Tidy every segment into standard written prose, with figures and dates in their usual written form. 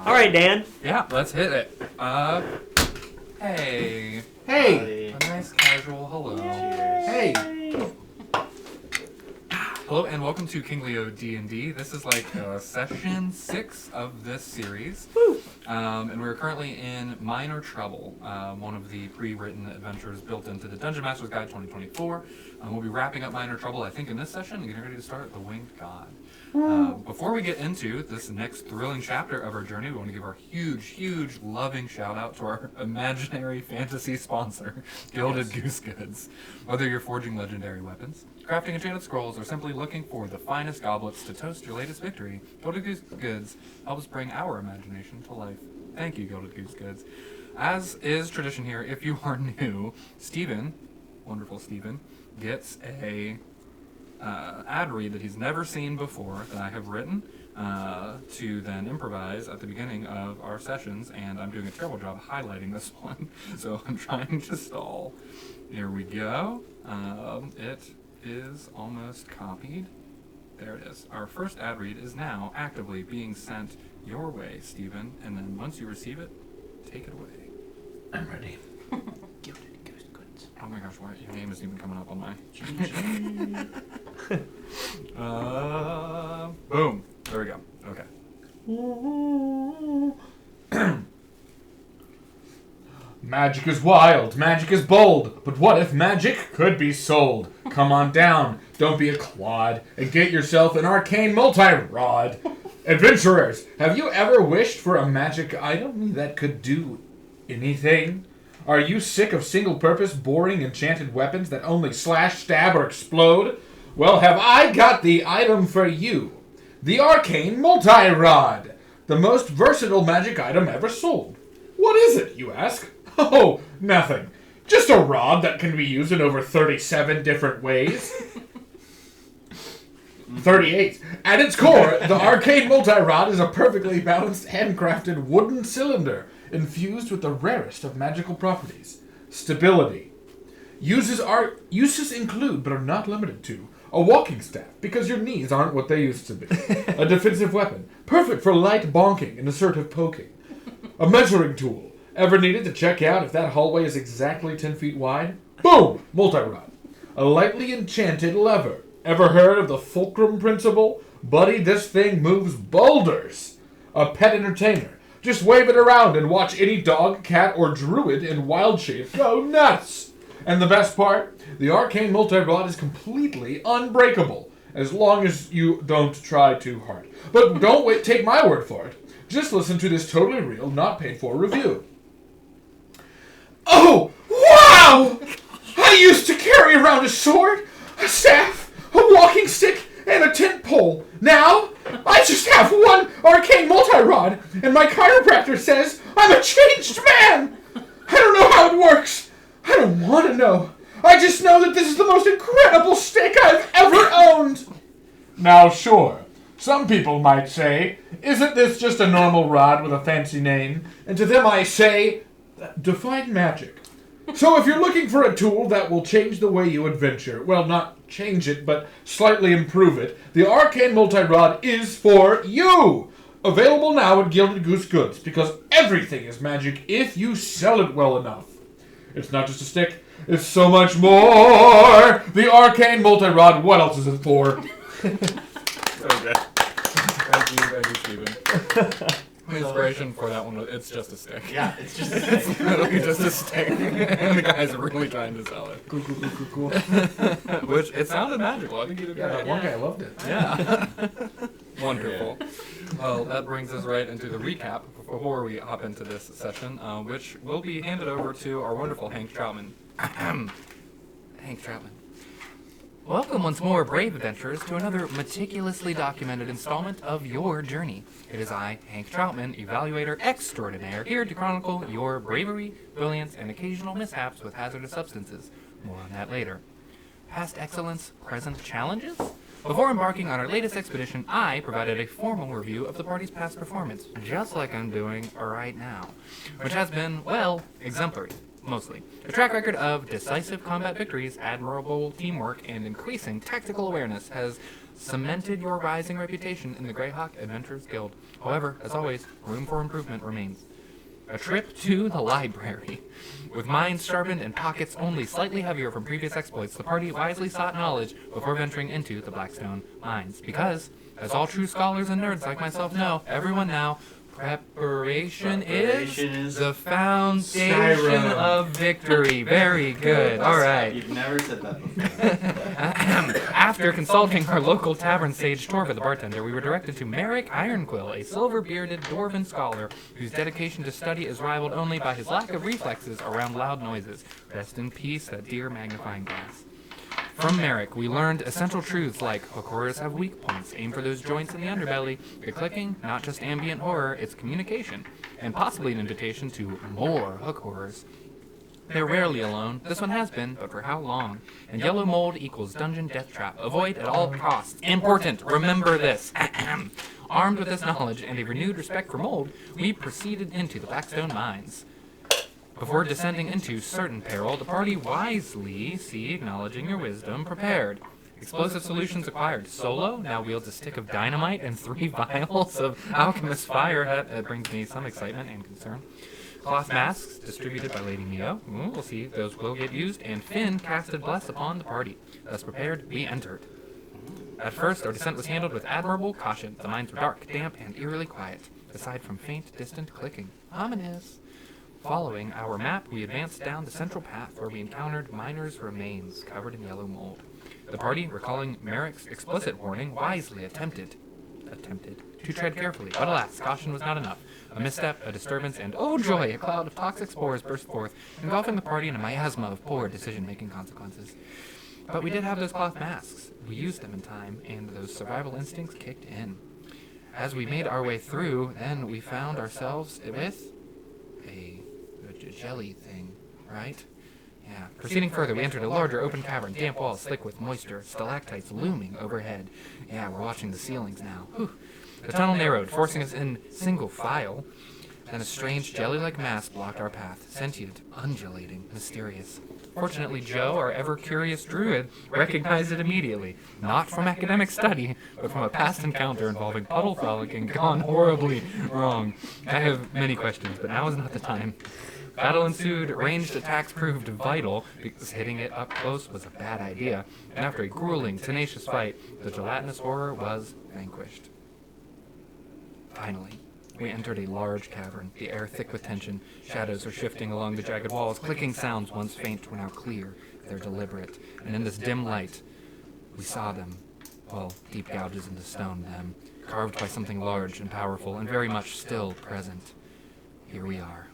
All right, Dan. Yeah, let's hit it. Hey. Hey. A nice casual hello. Hey. Hello and welcome to King Leo D&D. This is like session 6 of this series. Woo. And we're currently in Minor Trouble, one of the pre-written adventures built into the Dungeon Master's Guide 2024. We'll be wrapping up Minor Trouble, I think, in this session and getting ready to start The Winged God. Before we get into this next thrilling chapter of our journey, we want to give our huge, loving shout out to our imaginary fantasy sponsor, Gilded Goose Goods. Whether you're forging legendary weapons, crafting enchanted scrolls, or simply looking for the finest goblets to toast your latest victory, Gilded Goose Goods helps bring our imagination to life. Thank you, Gilded Goose Goods. As is tradition here, if you are new, Steven, wonderful Steven, gets a ad read that he's never seen before that I have written to then improvise at the beginning of our sessions, and I'm doing a terrible job highlighting this one, so I'm trying to stall. Here we go. It is almost copied. There it is. Our first ad read is now actively being sent your way, Stephen, and then once you receive it, take it away. I'm ready. Oh my gosh, why your name isn't even coming up on my... boom. There we go. Okay. Magic is wild, magic is bold, but what if magic could be sold? Come on down, don't be a clod, and get yourself an arcane multi-rod. Adventurers, have you ever wished for a magic item that could do anything? Are you sick of single-purpose, boring, enchanted weapons that only slash, stab, or explode? Well, have I got the item for you. The Arcane Multi-Rod. The most versatile magic item ever sold. What is it, you ask? Oh, nothing. Just a rod that can be used in over 37 different ways. 38. At its core, the Arcane Multi-Rod is a perfectly balanced, handcrafted wooden cylinder infused with the rarest of magical properties. Stability. Uses include, but are not limited to, a walking staff, because your knees aren't what they used to be. A defensive weapon, perfect for light bonking and assertive poking. A measuring tool, ever needed to check out if that hallway is exactly 10 feet wide? Boom! Multi-rod. A lightly enchanted lever. Ever heard of the fulcrum principle? Buddy, this thing moves boulders. A pet entertainer. Just wave it around and watch any dog, cat, or druid in wild shape go nuts. And the best part, the Arcane Multi-Rod is completely unbreakable, as long as you don't try too hard. But don't take my word for it. Just listen to this totally real, not paid for review. Oh, wow! I used to carry around a sword, a staff, a walking stick, and a tent pole. Now, I just have one Arcane Multi-Rod, and my chiropractor says I'm a changed man! I don't know how it works. I don't want to know. I just know that this is the most incredible stick I've ever owned. Now, sure, some people might say, isn't this just a normal rod with a fancy name? And to them I say, define magic. So if you're looking for a tool that will change the way you adventure, well, not change it, but slightly improve it, the Arcane Multi-Rod is for you! Available now at Gilded Goose Goods, because everything is magic if you sell it well enough. It's not just a stick, it's so much more! The Arcane Multi-Rod, what else is it for? Okay. Thank you, Stephen. My inspiration for that one was, it's just a stick. Yeah, it's just It's literally just a stick. And the guys are really trying to sell it. Cool. Which, it sounded magical. I think you did Yeah, great. that one guy loved it. Yeah. Wonderful. Well, that brings us right into the recap before we hop into this session, which will be handed over to our wonderful Hank Troutman. Hank Troutman. Welcome once more, brave adventurers, to another meticulously documented installment of your journey. It is I, Hank Troutman, evaluator extraordinaire, here to chronicle your bravery, brilliance, and occasional mishaps with hazardous substances. More on that later. Past excellence, present challenges? Before embarking on our latest expedition, I provided a formal review of the party's past performance, just like I'm doing right now, which has been, well, exemplary. mostly. A track record of decisive combat victories, admirable teamwork, and increasing tactical awareness has cemented your rising reputation in the Grayhawk Adventurers Guild. However, as always, room for improvement remains. A trip to the library. With minds sharpened and pockets only slightly heavier from previous exploits, the party wisely sought knowledge before venturing into the Blackstone Mines. Because, as all true scholars and nerds like myself know, everyone now, preparation is the foundation Skyrim. of victory. Very good. All right. You've never said that before. After consulting our local tavern sage Torva, the bartender, we were directed to Merrick Ironquill, a silver-bearded dwarven scholar whose dedication to study is rivaled only by his lack of reflexes around loud noises. Rest in peace, that dear magnifying glass. From Merrick, we learned essential truths like hook horrors have weak points, aim for those joints in the underbelly, the clicking, not just ambient horror, it's communication, and possibly an invitation to more hook horrors. They're rarely alone. This one has been, but for how long? And yellow mold equals dungeon death trap. Avoid at all costs. Important. Remember this. Armed with this knowledge and a renewed respect for mold, we proceeded into the Blackstone Mines. Before descending into certain peril, the party wisely, acknowledging your wisdom, prepared. Explosive solutions acquired. Solo now wields a stick of dynamite and 3 vials of alchemist fire. That brings me some excitement and concern. Cloth masks distributed by Lady Neo. We'll see, those will get used. And Finn casted Bless upon the party. Thus prepared, we entered. At first, our descent was handled with admirable caution. The mines were dark, damp, and eerily quiet, aside from faint, distant clicking. Ominous. Following our map, we advanced down the central path where we encountered miners' remains covered in yellow mold. The party, recalling Merrick's explicit warning, wisely attempted to tread carefully, but alas, caution was not enough. A misstep, a disturbance, and oh joy, a cloud of toxic spores burst forth, engulfing the party in a miasma of poor decision-making consequences. But we did have those cloth masks. We used them in time, and those survival instincts kicked in. As we made our way through, then we found ourselves with a jelly thing, right? Yeah. Proceeding further, we entered a larger open cavern, damp walls thick with moisture, stalactites looming overhead. Yeah, we're watching the ceilings now. Whew. The tunnel narrowed, forcing us in single file. Then a strange jelly-like mass blocked our path, sentient, undulating, mysterious. Fortunately, Joe, our ever-curious druid, recognized it immediately. Not from academic study, but from a past encounter involving puddle frolicking gone horribly wrong. I have many questions, but now is not the time. Battle ensued, ranged attacks proved vital, because hitting it up close was a bad idea, and after a grueling, tenacious fight, the gelatinous horror was vanquished. Finally, we entered a large cavern, the air thick with tension. Shadows are shifting along the jagged walls. Clicking sounds, once faint, were now clear. They're deliberate. And in this dim light, we saw them. Well, deep gouges in the stone, them. Carved by something large and powerful, and very much still present. Here we are.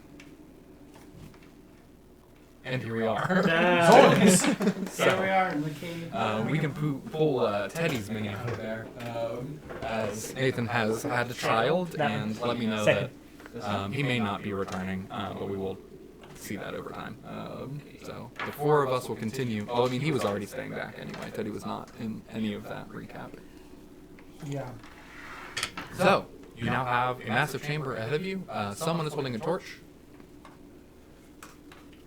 And here we are. Nice. Here we are in the cave. We can pull Teddy's mini out of there. As Nathan has had a child, and let me know that he may not be returning, but we will see that over time. So the 4 of us will continue. Well, I mean, he was already staying back anyway. Teddy was not in any of that recap. Yeah. So you now have a massive chamber ahead of you. Someone is holding a torch.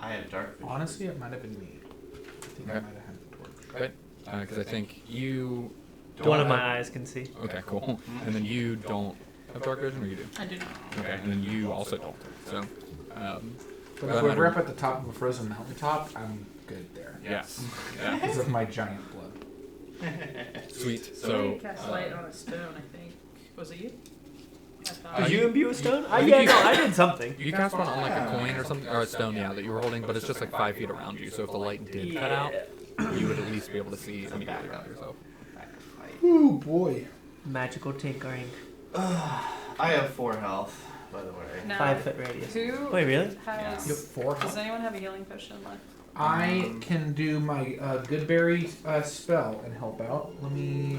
I had dark vision. Honestly, it might have been me. I think I Okay. might have had the torch. Good. Because I think you don't One of have- my eyes can see. Okay, cool. And then you don't have dark vision, or you do? I do not. Okay, and then you also don't. So, But Doesn't if we're matter. up at the top of a frozen mountaintop, I'm good there. yes. Yeah. Because of my giant blood. Sweet. So So, you cast light on a stone, I think. Was it you? I thought. Did you imbue a stone? I think Yeah, you- no, I did something. you cast one on like a coin or something, or a stone, yeah, that you were holding, but it's just like 5 feet around you. So if the light did cut out, you would at least be able to see immediately around yourself. Ooh, boy. Magical tinkering. I have 4 health, by the way. Now, 5-foot radius. Who Wait, really? has? You have 4 Does health. anyone have a healing potion left? I can do my Goodberry spell and help out. Let me...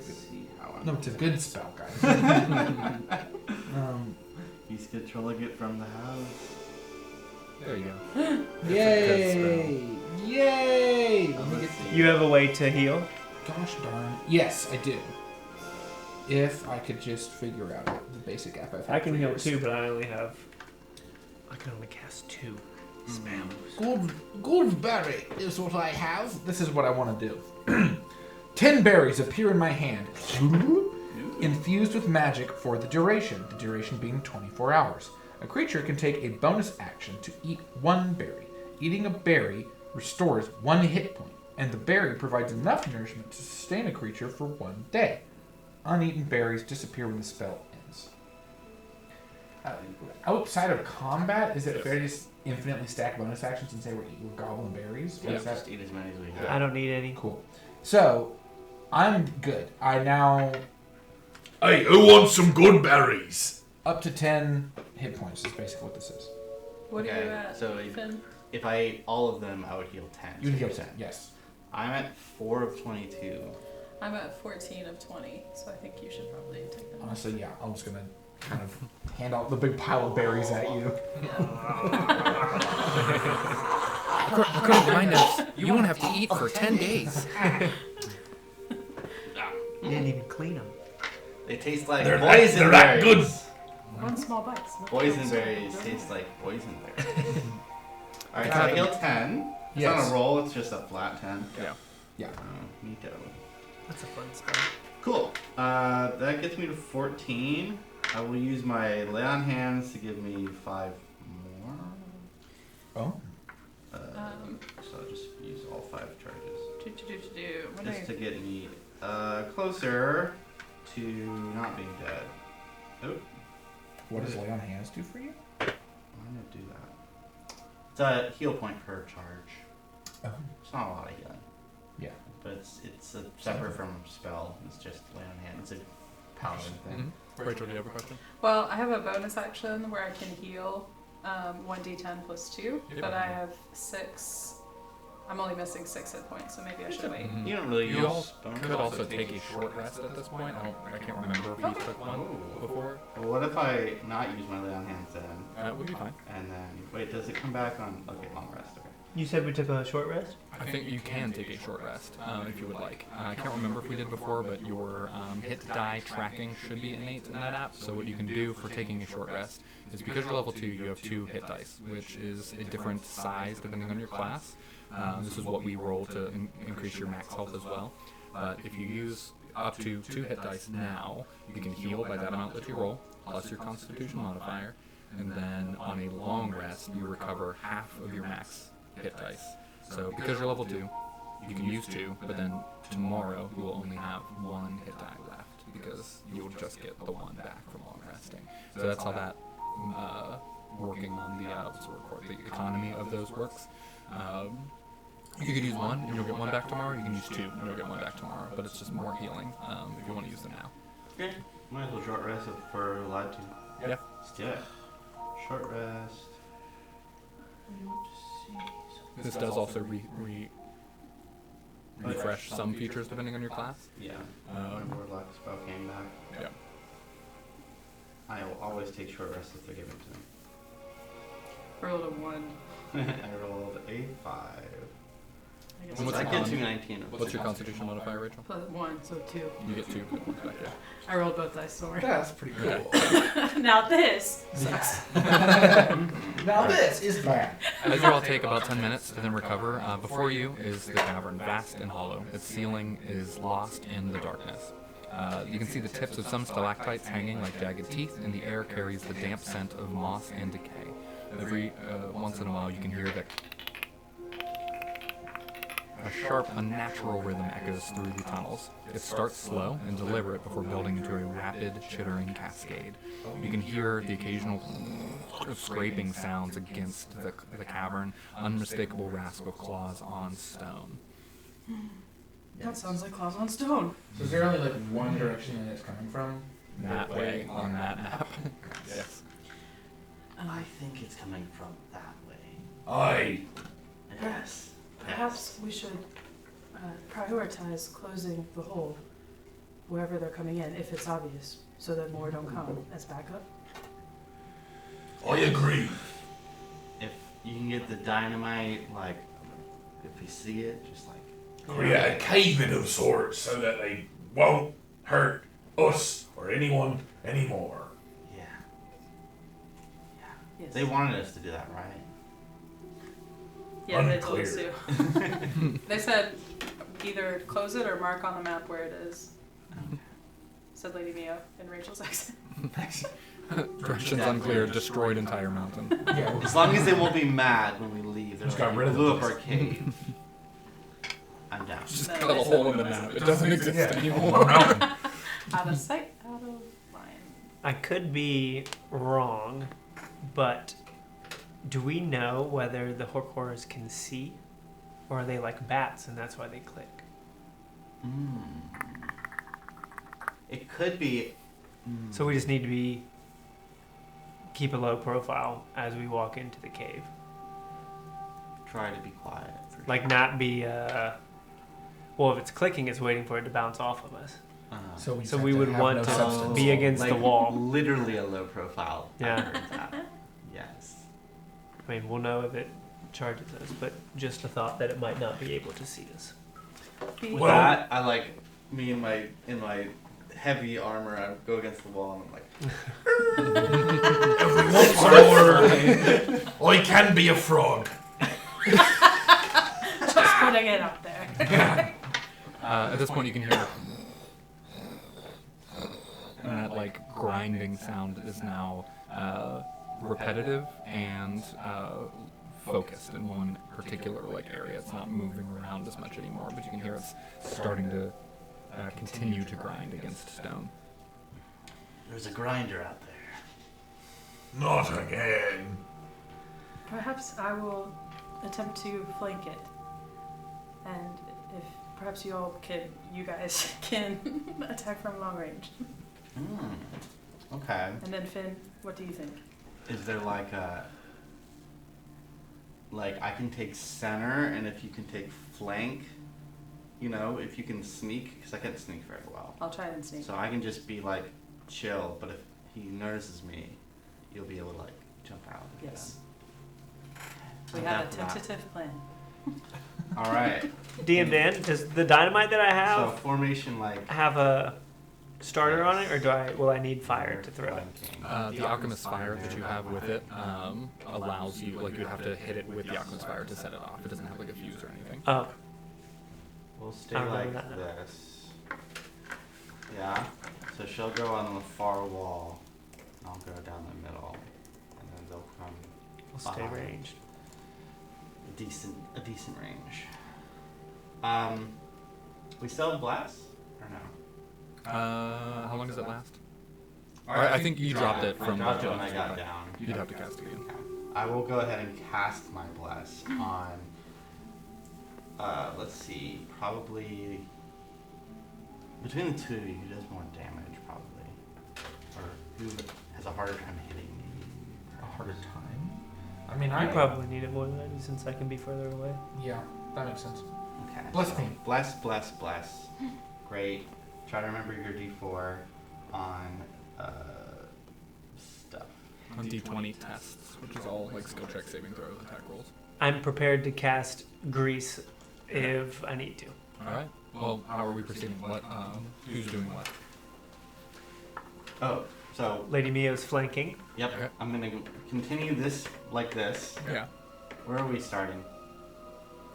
See how I'm No, it's a good spell, guys. He's controlling it from the house. There you go. Yay! Yay! Let me get You have a way to heal? Gosh darn. Yes, I do. If I could just figure out the basic app I've had I can for heal years. too, but I can only cast 2. Spam. Goldberry is what I have. This is what I want to do. 10 berries appear in my hand, infused with magic for the duration being 24 hours. A creature can take a bonus action to eat 1 berry. Eating a berry restores 1 hit point, and the berry provides enough nourishment to sustain a creature for 1 day. Uneaten berries disappear when the spell ends. Outside of combat, is it fair to just infinitely stack bonus actions and say we're gobbling berries? Or Yeah, is that... just eat as many as we can. I don't need any. Cool. So, I'm good. Hey, who wants some good berries? Up to 10 hit points is basically what this is. What are Okay, you at, so Finn? If I ate all of them, I would heal 10. You would heal 10, yes. I'm at 4 of 22. I'm at 14 of 20, so I think you should probably take them. Honestly, yeah, I'm just gonna kind of hand out the big pile of berries at you. According to my notes, you won't have to eat for 10 days. You didn't even clean them. They taste like They're poison that good. berries. One small bite. Poison berries taste like poison berries. Alright, so I heal 10. It's Yes. not a roll, it's just a flat 10. Yeah. Neato. That's a fun spell. Cool. That gets me to 14. I will use my lay on hands to give me 5 more. Oh. So I'll just use all 5 charges. What Just to get me closer to not being dead. Oh, What does lay on hands do for you? I'm gonna do that. It's a heal point per charge. Oh. It's not a lot of healing. Yeah. But it's a separate from spell. It's just lay on hands. It's a paladin thing. Rachel, do you have a question? Well, I have a bonus action where I can heal 1d10 plus 2, Yep. but I have 6. I'm only missing 6 hit points, so maybe I should wait. You don't really You use all bonus. could also take a short rest at this point. I can't remember if you took one before. Well, what if I not use my lay on hands then? It would be fine. And then, wait, does it come back on? Okay, long rest. Okay. You said we took a short rest? I think you can take a short rest if you would like. I can't remember if we did before, but your hit die tracking should be innate in that app. So what you can do for taking a short rest is because you're level 2, you have 2 hit dice, which is a different size depending on your class. This is what we roll to increase your max health as well. But if you use up to 2 hit dice now, you can heal by that amount that you roll, plus your constitution modifier. And then on a long rest, you recover half of your max hit dice. So because you're level 2, you can use 2, but then tomorrow you will only have 1 hit die left because you will just get the 1 back from long resting. So that's how that working on the economy of those works. You could use 1 and you'll get 1 back tomorrow. You can use 2 and you'll get 1 back tomorrow, but it's just more healing if you want to use them now. Okay. Might as well short rest if we're allowed to. Yeah. Let's do it. Short rest. This does also refresh some features depending on your class. Yeah. My warlock spell came back. Yeah. I will always take short rest if they're given to me. Rolled a 1. I rolled a 5. I guess What's I your get con- to 19. What's your constitution modifier, Rachel? plus 1, so 2. You get 2 hit points back, yeah. I rolled both dice, sorry. That's pretty cool. Now this sucks. Now this is bad. As you all take about 10 minutes to then recover, before you is the cavern, vast and hollow. Its ceiling is lost in the darkness. You can see the tips of some stalactites hanging like jagged teeth, and the air carries the damp scent of moss and decay. Every once in a while you can hear that a sharp, unnatural rhythm echoes through the tunnels. It starts slow and deliberate before building into a rapid, chittering cascade. You can hear the occasional scraping sounds against the cavern, unmistakable rasp of claws on stone. That sounds like claws on stone. So is there only like one direction that it's coming from? That way on that map. Yes. I think it's coming from that way. Aye. Yes. Perhaps we should prioritize closing the hole wherever they're coming in, if it's obvious, so that more don't come as backup. I agree. If you can get the dynamite, like, if you see it, just like. Create a cave-in of sorts so that they won't hurt us or anyone anymore. Yeah. Yes. They wanted us to do that, right? Yeah, they told us Unclear. to. They said either close it or mark on the map where it is. Said Lady Mia in Rachel's accent. Directions unclear. Destroyed entire mountain. Yeah. As long as they won't be mad when we leave. They're Just like, got rid of blew the up place." our cave. I'm down. Just cut a hole in the map. It doesn't exist Yeah. anymore. Mountain. Out of sight, out of mind. I could be wrong, but do we know whether the Horcors can see? Or are they like bats and that's why they click? It could be. So we just need to keep a low profile as we walk into the cave. Try to be quiet. For Like sure. not be, well, if it's clicking, it's waiting for it to bounce off of us. Uh-huh. So we would want to substance. be against the like, wall. Literally a low profile. I Yeah. heard that. Yes. I mean, we'll know if it charges us, but just a thought that it might not be able to see us. With Well- that, I like me in my heavy armor. I go against the wall and I'm like, If we want more, I can be a frog. Just putting it out there. At this point, you can hear. And that like grinding sound is now repetitive and focused in one particular like area. It's not moving around as much anymore, but you can hear it's starting to continue to grind against stone. there's a grinder out there. Not again. Perhaps I will attempt to flank it. And if perhaps you guys can attack from long range. Okay. And then Finn, what do you think? Is there like a I can take center, and if you can take flank, if you can sneak, because I can't sneak very well. I'll try and sneak. So I can just be like chill, but if he notices me, you'll be able to like jump out. Yes. I'm We have down a for that. tentative plan. All right. DM Dan, does the dynamite that I So have formation have a starter on it, or will I need fire to throw it? The alchemist fire that you have with it allows you, like, you'd have to hit it with the alchemist fire to set it off. It doesn't have like a fuse or anything. Oh, We'll stay I remember like that now. this. Yeah. So she'll go on the far wall. I'll go down the middle, and then they'll come we'll stay behind. ranged. A decent range. We still have blast or no? How long does it last? I think you dropped it from. I dropped it when I got down. You'd have to cast it again. Okay. I will go ahead and cast my bless on. Let's see, probably between the two of you, who does more damage, probably, or who has a harder time hitting me. A harder time? I mean, You probably need it more than I do since I can be further away. Yeah, that makes sense. Okay. Bless so me. Bless. Great. Try to remember your D4 on stuff. On D20 tests, which is all like skill check, saving throws, attack rolls. I'm prepared to cast grease if I need to. All right. Well, how are we proceeding? What? Who's doing what? Oh, so Lady Mio's flanking. yep. Okay. I'm gonna continue this like this. Yeah. Where are we starting?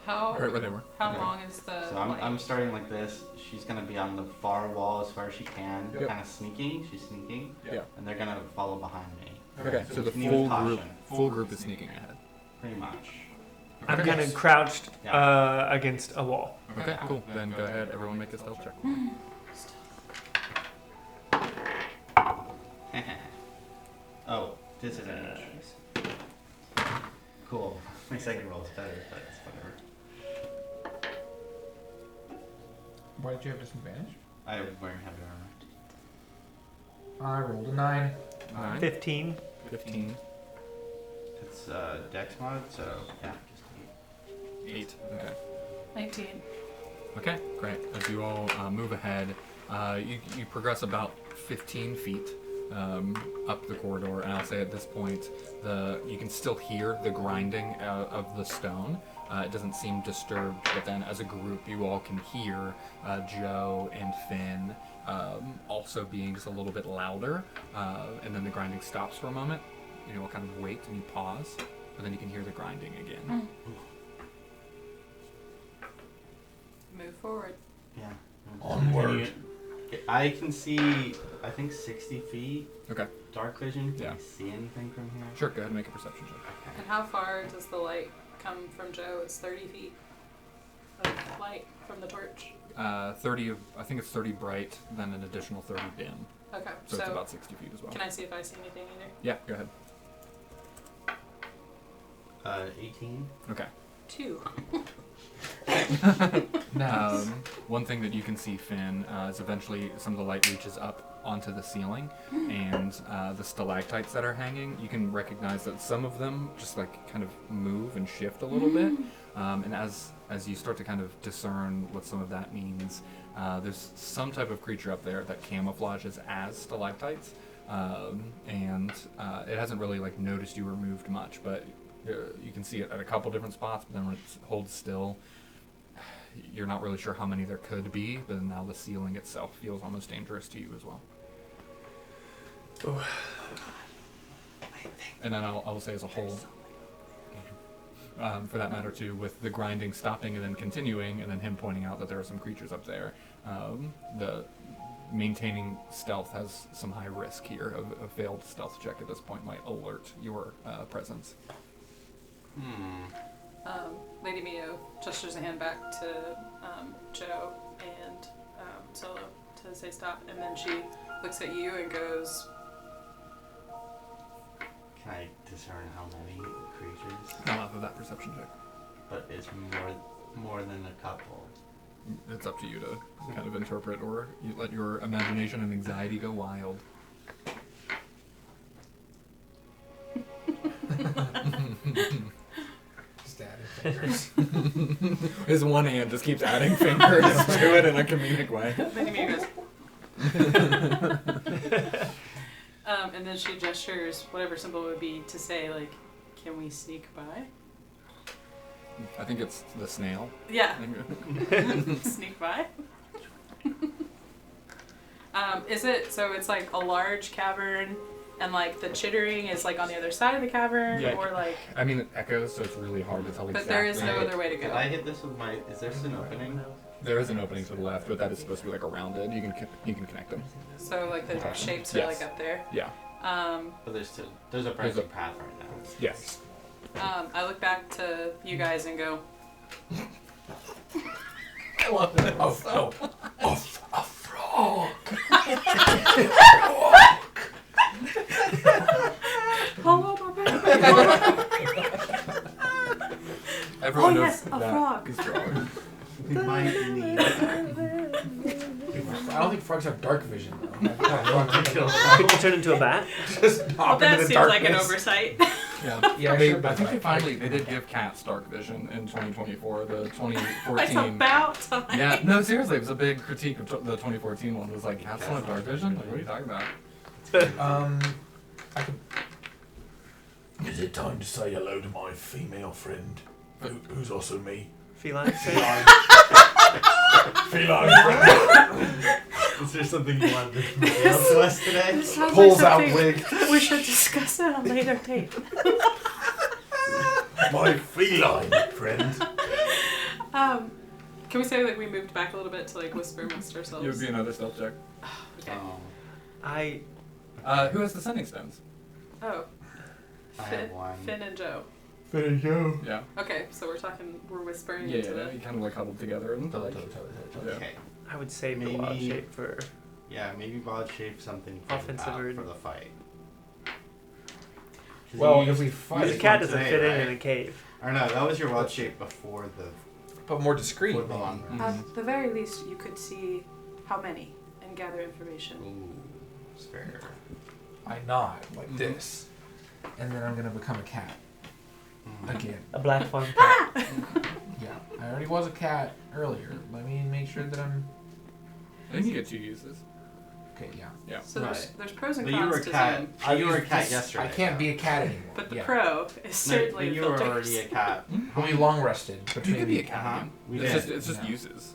How Right where they were. how Okay. long is the So I'm starting like this. She's gonna be on the far wall as far as she can, Yep. kind of sneaking. She's sneaking, Yeah. and they're gonna follow behind me. Okay. So the Continue full with group, caution. is sneaking ahead. Pretty much. I'm Okay. kind of crouched Yeah. against a wall. Okay. Cool. Then go ahead. Everyone, make a stealth check. Oh, disadvantage. Cool. My second roll is better, but it's whatever. Why did you have disadvantage? I'm wearing heavy armor. I rolled a 9. 9, 15. 15, It's dex mod, so yeah, just 8. Okay. 19? Okay, great. As you all move ahead, you progress about 15 feet up the corridor, and I'll say at this point, you can still hear the grinding of the stone. It doesn't seem disturbed, but then as a group, you all can hear Joe and Finn also being just a little bit louder, and then the grinding stops for a moment. You all kind of wait and you pause, but then you can hear the grinding again. Move forward. Yeah. Onward. I can see, I think 60 feet. Okay. Dark vision. Can Yeah. you see anything from here? Sure, go ahead and make a perception check. Okay. And how far does the light come from Joe? It's 30 feet of light from the torch. 30 of, I think it's 30 bright, then an additional 30 dim. Okay, So it's about 60 feet as well. can I see if I see anything either? Yeah, go ahead. 18. Okay. 2. Nice. One thing that you can see, Finn, is eventually some of the light reaches up onto the ceiling, and the stalactites that are hanging, you can recognize that some of them just like kind of move and shift a little bit. And as you start to kind of discern what some of that means, there's some type of creature up there that camouflages as stalactites, and it hasn't really like noticed you or moved much, but you can see it at a couple different spots. But then when it holds still, you're not really sure how many there could be, but now the ceiling itself feels almost dangerous to you as well. And then I'll say as a whole, for that matter too, with the grinding stopping and then continuing, and then him pointing out that there are some creatures up there, the maintaining stealth has some high risk here. A failed stealth check at this point might alert your presence. Lady Mio gestures a hand back to Joe and Solo to say stop, and then she looks at you and goes, Can I discern how many creatures? Not off of that perception check. But it's more than a couple. It's up to you to kind of interpret, or you let your imagination and anxiety go wild. Just adding fingers. His one hand just keeps adding fingers to it in a comedic way. Lady Mio goes, and then she gestures whatever symbol would be to say, like, can we sneak by? I think it's the snail. Yeah. Sneak by? Is it, so it's like a large cavern and like the chittering is like on the other side of the cavern, Yeah. or like, I mean, it echoes, so it's really hard to tell but exactly. there is no other way to Did go. I hit this with my? Is there an opening? There is an opening to the left, but that is supposed to be like a rounded. You can connect them. So like the shapes are Yes. like up there. Yeah. But there's a branching path right now. Yes. I look back to you guys and go, I love it. A frog. hello, my baby. Everyone Oh, knows yes, a that frog. is frog. We might need. I don't think frogs have dark vision though. Could you turn into a bat? Just Well, hop that into the seems like an darkness. oversight. Yeah. Yeah, They- sure, I think but- they did give cats dark vision in 2024. The It's 2014. about time. Yeah, no, seriously, it was a big critique of the 2014 one. It was like, cats don't have dark vision? Like, what are you talking about? I could. Is it time to say hello to my female friend, who's also me? Feline? Feline friend. Is there something you want to reveal to us today? This sounds Pulls like out something wig. we should discuss at a later date. My feline friend. Can we say like we moved back a little bit to like whisper amongst ourselves? It would be another stealth check. Okay. Who has the sending stones? Oh, I have one. Finn and Joe. There you go. Yeah. Okay, so we're whispering Yeah, into you kind of like huddled together and like. Yeah. Okay. I would say Maybe- wild shape for. Yeah, maybe Bod shape something for Offensive the, bird. for the fight. 'Cause Well, you if we used- fight- you The used cat one doesn't today, fit right? in a cave. Or no, that was your wild shape before the But more discreet. for the long Mm. rest. At the very least, you could see how many and gather information. Ooh, it's fair. I nod like this, and then I'm gonna become a cat again. A black farm cat. Yeah, I already was a cat earlier. Let me make sure that I'm I think you get 2 uses. okay. Yeah. Yeah. So Right. there's pros and But you were cons a to cat. Zoom, You were a used cat this- yesterday. I can't be a cat anymore. but the yeah. pro is No, certainly but you were filters. already a cat. We'll be long rested You between. could be a cat. Uh-huh. again. We It's did. just Yeah. uses.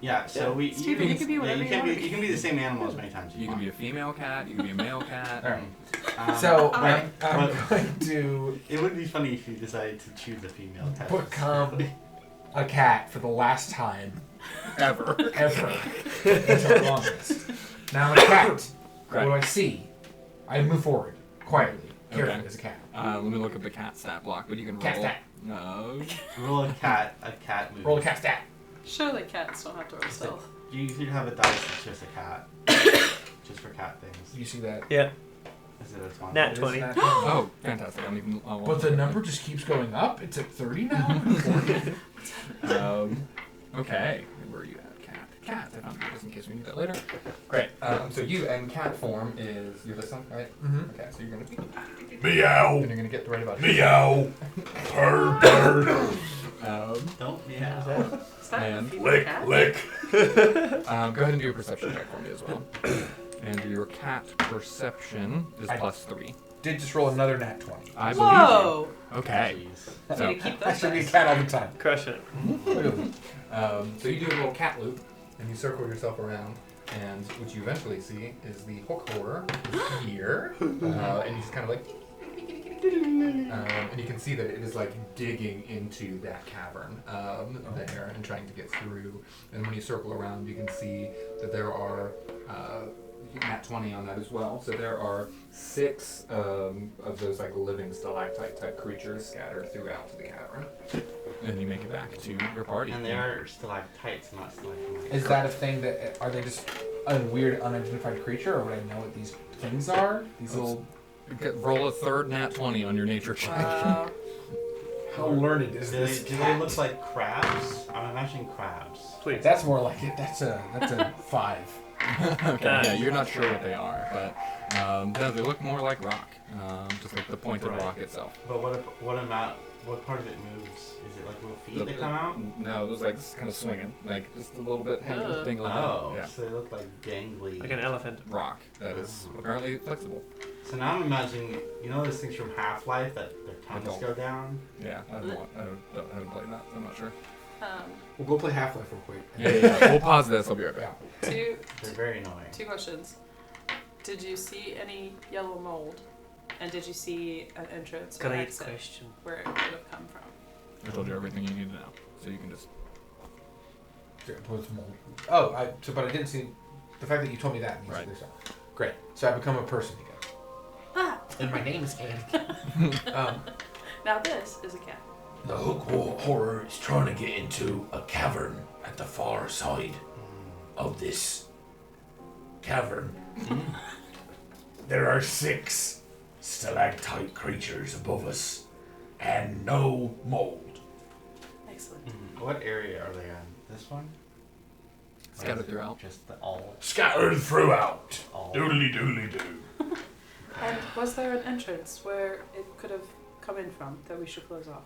Yeah, so we. Steven, you can be whatever you you can want. be. You can be the same animal as many times as You can be a female cat. You can be a male cat. All right. Um, So right, I'm but going to it would be funny if you decided to choose a female cat. become a cat for the last time Ever. ever. That's our longest. Now I'm a cat. Right. What do I see? I move forward quietly, carefully Okay. as a cat. Let me look at the cat stat block, but you can roll. Cat stat. No. Roll a cat move. Roll a cat stat. Surely cats don't have to roll stealth. You should have a dice that's just a cat. Just for cat things. You see that? Yeah. Is it a 20? Nat It is 20. nat Oh, fantastic. I don't even. But the number just keeps going up. It's at 30 now. 40. Okay. Where are you at, cat? Cat. I found you just in case we need that later. Great. So you and cat form is you're this one, right? Mhm. Okay. So you're gonna be. Meow. And you're gonna get right about. Meow. Purr, purr. Don't meow. Is that a And female Lick, cat? lick. Go ahead and do a perception check for me as well. And your cat perception is I- +3. Did just roll another nat 20. I believe Whoa! you. Okay. Jeez. So, You keep I those should be a dice. cat all the time. Crush it. so you do a little cat loop, and you circle yourself around, and what you eventually see is the hook horror here, and you just kind of like, and you can see that it is like digging into that cavern there and trying to get through. And when you circle around, you can see that there are nat 20 on that as well. So there are 6 of those like living stalactite type creatures scattered throughout the cavern. And you make it back to your party. And they are stalactites, not stalagmites. Is that a thing that are they just a weird unidentified creature, or would I know what these things are? These little. Roll a third nat 20 on your nature check. How learned is Do this? they cat? look like crabs? I'm imagining crabs. Please. That's more like it. That's a 5. Okay, yeah, you're not sure what they are, but no, they look more like rock, just like the pointed Right. rock itself. But what part of it moves? Is it like little feet that come out? No, it was like kind of swinging, like just a little bit hanging, Ugh. dangling Oh, out. Yeah, so they look like gangly. Like an elephant. rock that is apparently flexible. So now I'm imagining, you know those things from Half-Life that their tongues don't. go down? Yeah, I haven't played that. I'm not sure. We'll go play Half-Life real quick. Yeah. We'll pause this. I'll be right back. Two They're very annoying. questions. Did you see any yellow mold? And did you see an entrance or Great exit question. where it could have come from? I told you everything you need to know, so you can just. Oh, but I didn't see. The fact that you told me that means Right. there's something. Great. So I become a person again. Ah! And my name is Anakin. Now this is a cat. The hook horror is trying to get into a cavern at the far side of this cavern. There are 6 stalactite creatures above us, and no mold. Excellent. What area are they in? This one? Scattered Or is it throughout. Just the all. Scattered throughout. All. Doodly doodly doo. And was there an entrance where it could have come in from that we should close off?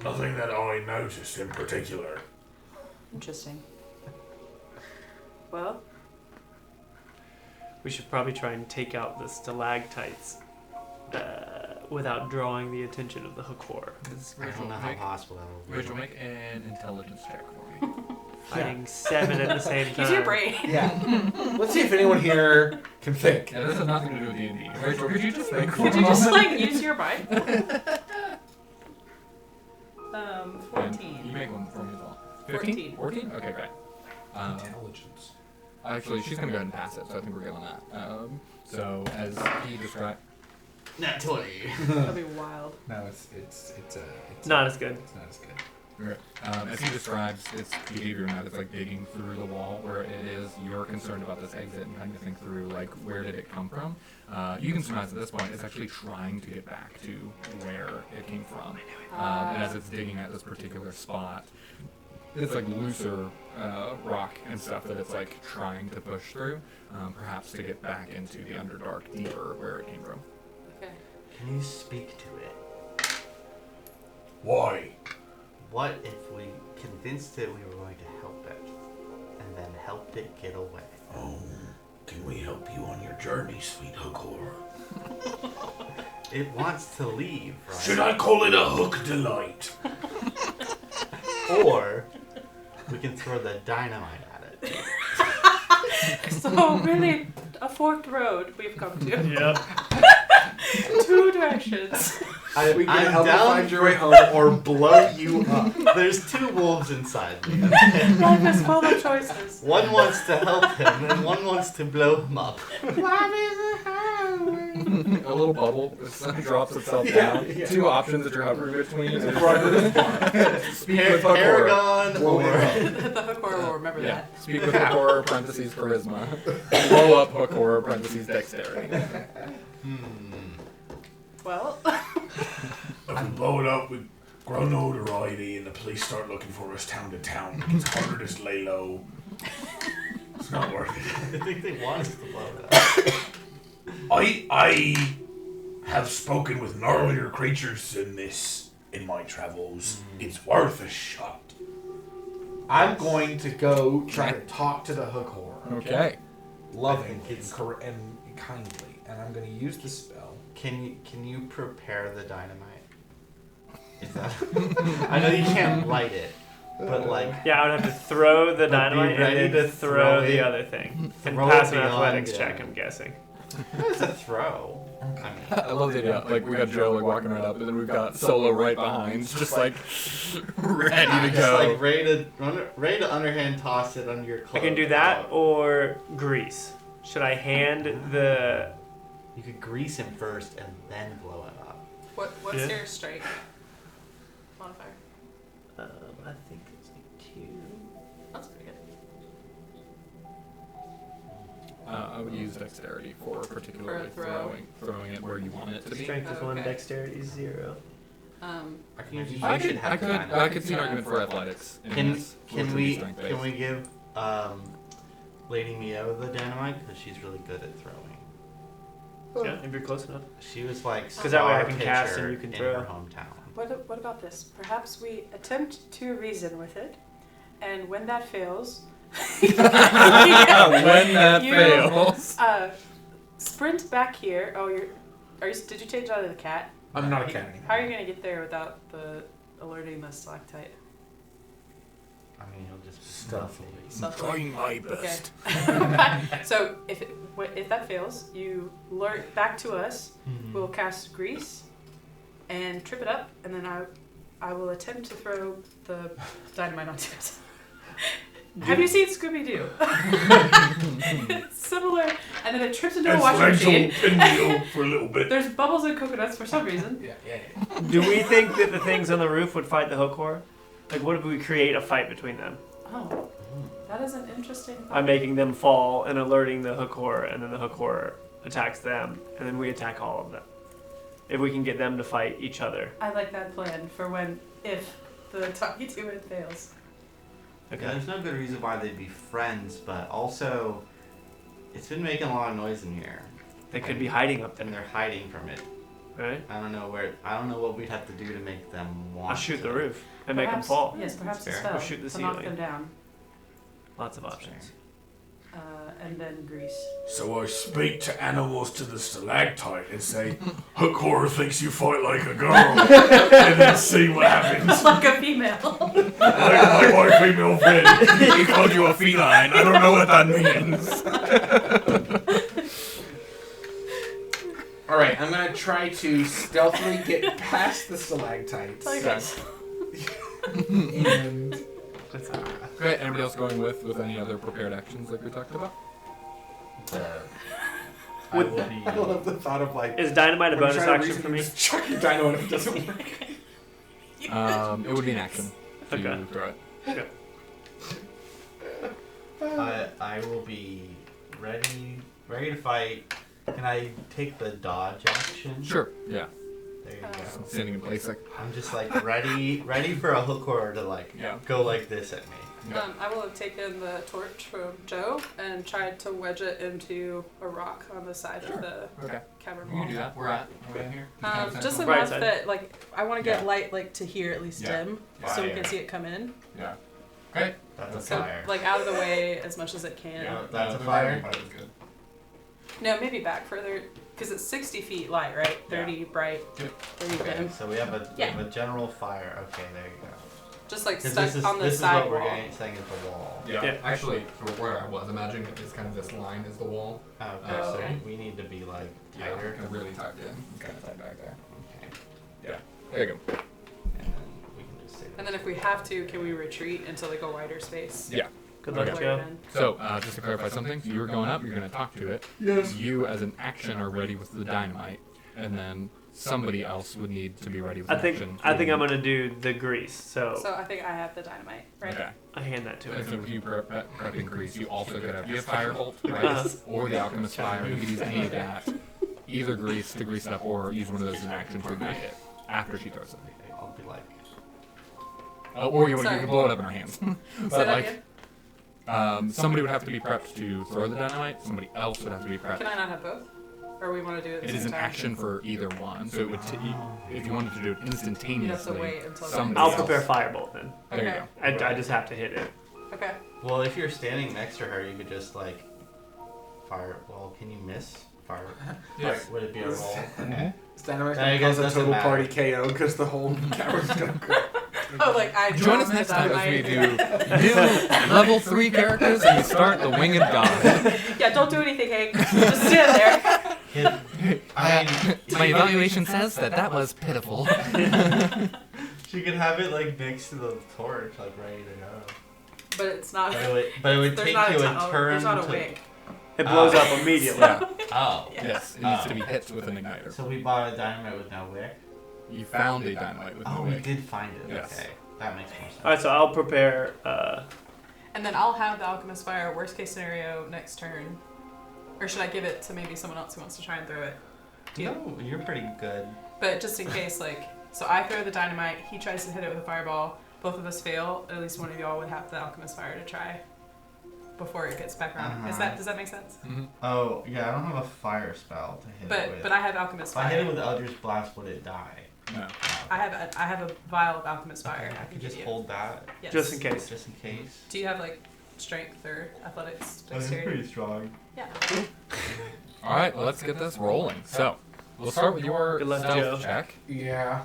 Nothing that I noticed in particular. Interesting. Well, We should probably try and take out the stalactites without drawing the attention of the hook horror. I don't know how possible that will be. Rachel, make an intelligence check for me. Fighting 7 at the same time. use your brain. Yeah. Let's see if anyone here can think. Yeah, this has nothing to do with D&D. Rachel, could you just think for Could a you just moment? like use your brain? And 14. You make one for me as well. 14. 14? Okay, great. Intelligence. Actually, she's going to go ahead and pass it, so I think we're good on that. So, as he described... Nat 20. That'd be wild. No, it's Not as good. It's not as good. As he describes its behavior now, it's like digging through the wall where it is you're concerned about this exit and trying to think through, like, where did it come from? You can surmise at this point it's actually trying to get back to where it came from. And as it's digging at this particular spot, it's like looser rock and stuff that it's like trying to push through, perhaps to get back into the Underdark deeper where it came from. Okay. Can you speak to it? Why? What if we convinced it we were going to help it, and then helped it get away? Oh, can we help you on your journey, sweet hook horror? It wants to leave, right? Should I call it a hook delight? Or we can throw the dynamite at it. So really, a forked road we've come to. Yep. 2 directions. We can I'm help you down find your way home or blow you up. There's 2 wolves inside me. Life is full of choices. One wants to help him, and one wants to blow him up. A little bubble drops itself Yeah, down. yeah. 2 options that you're hovering between. Speak with Hook horror. Aragon Blow or... him up. The hook horror will remember Yeah. that. Speak with hook horror, parentheses, charisma. Blow up hook horror, parentheses, dexterity. Well, If we blow it up, we grow notoriety, and the police start looking for us town to town. It's harder to lay low. It's not worth it. I think they want us to blow it up. I have spoken with gnarlier creatures than this in my travels. It's worth a shot. I'm going to go try to talk to the hook horror. Okay. Loving I think it's- and kindly. And I'm going to use the spell. Can you prepare the dynamite? Is that... I know you can't light it, but like... Yeah, I would have to throw the But be dynamite and ready then to throw throw the it. other thing. And Throw pass it an beyond, athletics yeah. check, I'm guessing. It's a throw. I mean, I love the idea. Like, we got Joe, like, walking right up, and then we've got Solo right behind, just, like, ready to just go. like ready to underhand toss it under your I cloak. can do that or grease. Should I hand the... You could grease him first and then blow it up. what's Yeah. your strike modifier? I think it's like 2. That's pretty good. I would use dexterity for particularly For a throw. throwing it where you want it to be. Strength is 1, Okay. dexterity is 0. I can use I you should could, have I the could, dynamite. I could see an argument for athletics. in Can this, which can would be we strength-based. can we give Lady Mio the dynamite because she's really good at throwing. Yeah, if you're close enough. She was like 'Cause that way I star can cast and pitcher you can in throw. her hometown. What about this? Perhaps we attempt to reason with it, and when that fails, when that You- fails. sprint back here. Oh, did you change out of the cat? I'm not a cat anymore. How are you gonna get there without the alerting the stalactite? I mean, he'll just Stealthily. I'm trying my best. So if that fails, you lure it back to us. We'll cast grease and trip it up, and then I will attempt to throw the dynamite onto it. Have you seen Scooby Doo? It's similar, and then it trips into a It's washing like machine. Pinwheel for a little bit. There's bubbles and coconuts for some reason. Yeah. Do we think that the things on the roof would fight the hook horror? Like, what if we create a fight between them? Oh, that is an interesting thought. I'm making them fall and alerting the hook horror, and then the hook horror attacks them, and then we attack all of them. If we can get them to fight each other. I like that plan for if the talkie to it fails. Okay. Yeah, there's no good reason why they'd be friends, but also, it's been making a lot of noise in here, They could be hiding up and there, they're hiding from it. right? I don't know what we'd have to do to make them want. I'll shoot to. the roof and make them Perhaps- fall. Yes, perhaps a Fair. spell Or shoot the to knock ceiling. them down, Lots of options. and then grease. So I speak to animals to the stalactite and say, Hook horror thinks you fight like a girl. And then see what happens. Like a female. Like my female friend. He called you a feline. I don't know what that means. Alright, I'm going to try to stealthily get past the stalactites. Tell you guys. And Great. Anybody else going with any other prepared actions like we talked about? I will be. I love the thought of like, Is dynamite a when you bonus try to action reason, for you me? just chuck your dino and if it doesn't work. It would be an action. To Okay. throw it. I will be ready to fight. Can I take the dodge action? Sure. Yeah. There you go. Standing in place like. I'm just like ready for a hook horror to like Yeah. go like this at me. Yeah. I will have taken the torch from Joe and tried to wedge it into a rock on the side of the Okay. cavern You wall. can do that. We're at here. Just Right enough side. that like I want to get Yeah. light like to here at least Yeah. dim, so we can Fire. see it come in. Yeah. Great. That's a So fire. like out of the way as much as it can. Yeah. That's a the fire. fire is good. No, maybe back further because it's 60 feet light, right? 30 bright, Yep. 30 Okay, dim. so we have a Yeah. general fire. Okay, there you go. Just like Because stuck this is on the this is side what we're wall. saying at the wall. Yeah. Yeah. Actually, for where I was imagining it is kind of this line is the wall. Okay, Oh, so okay. we need to be like Yeah. tighter. Kind of really tight in. It's kind of tight back there. Okay. Yeah. There you go. And we can just say. And then if we have to, can we retreat into like a wider space? Yeah. Good luck, Okay. Joe. So, just to clarify something, so you were going up, you're going to talk to it. Yes. You, as an action, are ready with the dynamite, and then somebody else would need to be ready with I an think action. I'm gonna do the grease. So So I think I have the dynamite, right? Okay. I hand that to And him. so if you prepping grease, you also could have, you have Firebolt, right? Uh-huh. Or the Alchemist Fire. You could use any of that. Either grease to grease it up, or use one of those in action to ignite it after she throws it. I'll be like, Or you Sorry. can blow it up in her hands. Say But that like, again? somebody would have to be prepped to throw the dynamite. Somebody else would have to be prepped. Can I not have both? Or we want to do it at the It same is an time? action for either one, so it would if you wanted to do it You'd have to instantaneously. wait until somebody I'll else. prepare firebolt then. There you Okay. go. I just have to hit it. Okay. well, if you're standing next to her, you could just like fire. Well, can you miss fire? Yes. Would it be a roll? Dynamite's I gonna guess cause a doesn't total matter. party KO because the whole cavern's gonna go. Oh, like I Join us drop next the time as we dynamite. do new level 3 characters and we start the Winged God. Yeah, don't do anything, Hank. Just stand there. I mean, My evaluation says that was pitiful. she could have it like next to the torch, like ready to go. But it's not. But it would There's take not you a a tunnel. turn There's not a to. wick. It blows up immediately. Yeah. Oh. Yes, it needs to be hit with an igniter. So we bought a dynamite with no wick. You found a dynamite with Oh, no we wick. did find it. Yes. Okay, that makes more sense. All right, so I'll prepare. And then I'll have the alchemist fire. Worst case scenario, next turn. Or should I give it to maybe someone else who wants to try and throw it? No, you're pretty good. But just in case, like, so I throw the dynamite. He tries to hit it with a fireball. Both of us fail. At least one of y'all would have the alchemist fire to try before it gets back around. Uh-huh. Does that make sense? Mhm. Oh, yeah, I don't have a fire spell to hit it with. But I have alchemist if I hit it fire. with Eldritch Blast, would it die? No. I have a vial of alchemist fire. I I could can just give you. hold that, Yes. Just in case. just in case. Do you have like strength or athletics, dexterity? strong. Yeah. All right, well, let's get this rolling. So, we'll start with your Good luck, stealth Joe. check. Yeah.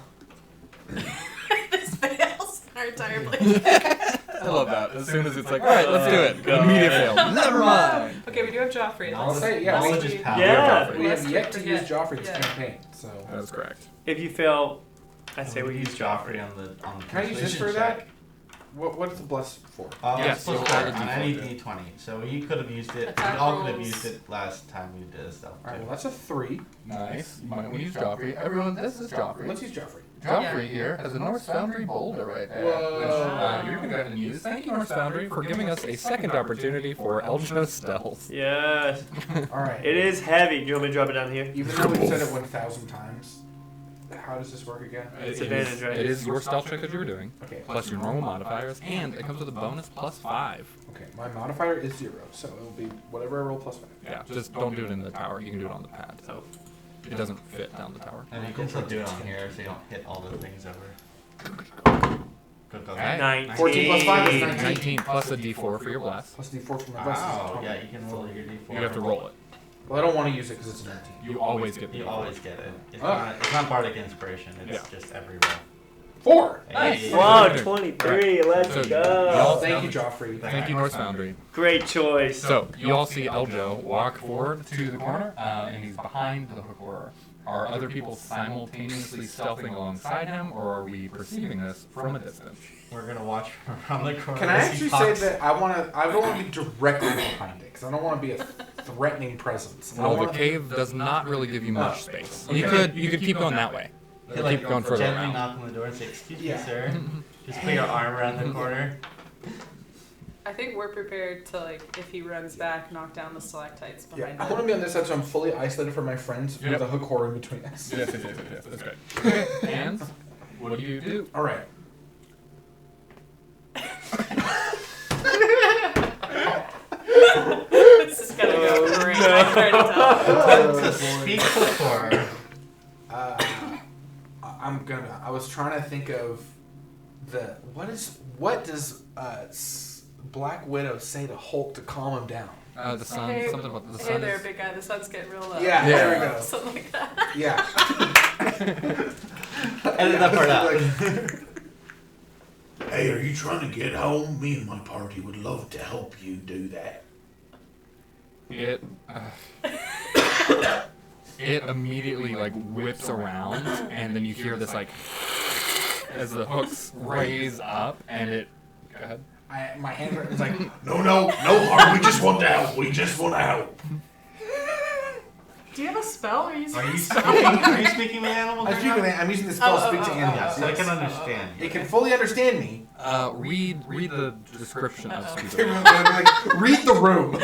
This fails our entire plan. I love that. As soon as it's like, all right, let's do it. God. Immediate fail. Never mind. Okay, we do have Joffrey. I'll say, yeah, Knowledge we- is power. Yeah. We have Lest yet to we use forget. Joffrey this Yeah. campaign, so. That is correct. If you fail, I say we use Joffrey Joffrey. on the Can I use this persuasion for that? check. What is the bless for? Yeah, It's plus so 4 add a on D4 any to it. D20. So you could have used it. Attack We all could have rolls. used it last time we did a stealth. Alright, too. well that's a 3. Nice. You might want to use Joffrey. Everyone, this is Joffrey. Let's use Joffrey. Joffrey here has a North Foundry boulder right there, Whoa. which you can go ahead and use. Thank you, North Foundry, for giving us a second opportunity for Eljo stealth. Yes. Alright. It is heavy. Do you want me to drop it down here? Even though we've said it 1,000 times, how does this work again? It's It advantage, is- right? It is your stealth check that you were doing, Okay. plus your normal modifiers, and it comes with a bonus plus 5. Okay, my modifier is 0, so it'll be whatever I roll plus 5. Yeah, just don't do it in the tower. You can do it on the pad. Oh. It doesn't fit down the tower. And you can still do it on here so you don't hit all the things over. Go. Okay. 19. 14 plus 5 is 19. 19 plus a d4 for your blast. Plus D4 for my bless is Wow. 20. Yeah, you can roll your D4. You have to roll it. Well, I don't want to use it because it's a 19. You always get the You D4. always get it. Ah. It's not bardic inspiration. It's just every roll. 4! Nice. Hey. Wow, 23. Let's So, go. y'all- Thank you, Joffrey. Thank you, North Foundry. Great choice. So, you all see Eljo walk forward to the corner, and he's behind the hook horror. Are other people simultaneously stealthing alongside him, or are we perceiving this from a distance? We're gonna watch around the corner. Can I as he actually say talks. that I don't want to be directly behind it because I don't want to be a threatening presence. I Well, the wanna- cave does not really give you much space. You okay. could keep going that way. He'll, like, Keep going further gently around. knock on the door and say, "Excuse me, Yeah. sir." Just put your arm around the corner. I think we're prepared to, like, if he runs back, knock down the stalactites Yeah, behind I want to him. be on this side so I'm fully isolated from my friends Yep. with a hook horror in between us. Yes, that's great. Okay, and what do you do? All right. This is gonna go great. I can already tell. To speak before. I was trying to think of what does Black Widow say to Hulk to calm him down? The sun, Hey, something about the Hey sun there, is... big guy. The sun's getting real low. Yeah, Yeah. there we go. Something like that. Yeah. Edit that part out. Hey, are you trying to get home? Me and my party would love to help it immediately like whips around, and then you hear this like as the hooks raise up, and it. Go ahead. My hand is like, No harm. We just want to help. We just want to help. Do you have a spell? Or are you Are you speaking? speaking with animals? I'm using the spell speak to animals. Yeah, so I can understand. It can fully understand me. Read the description of speech. Like, read the room.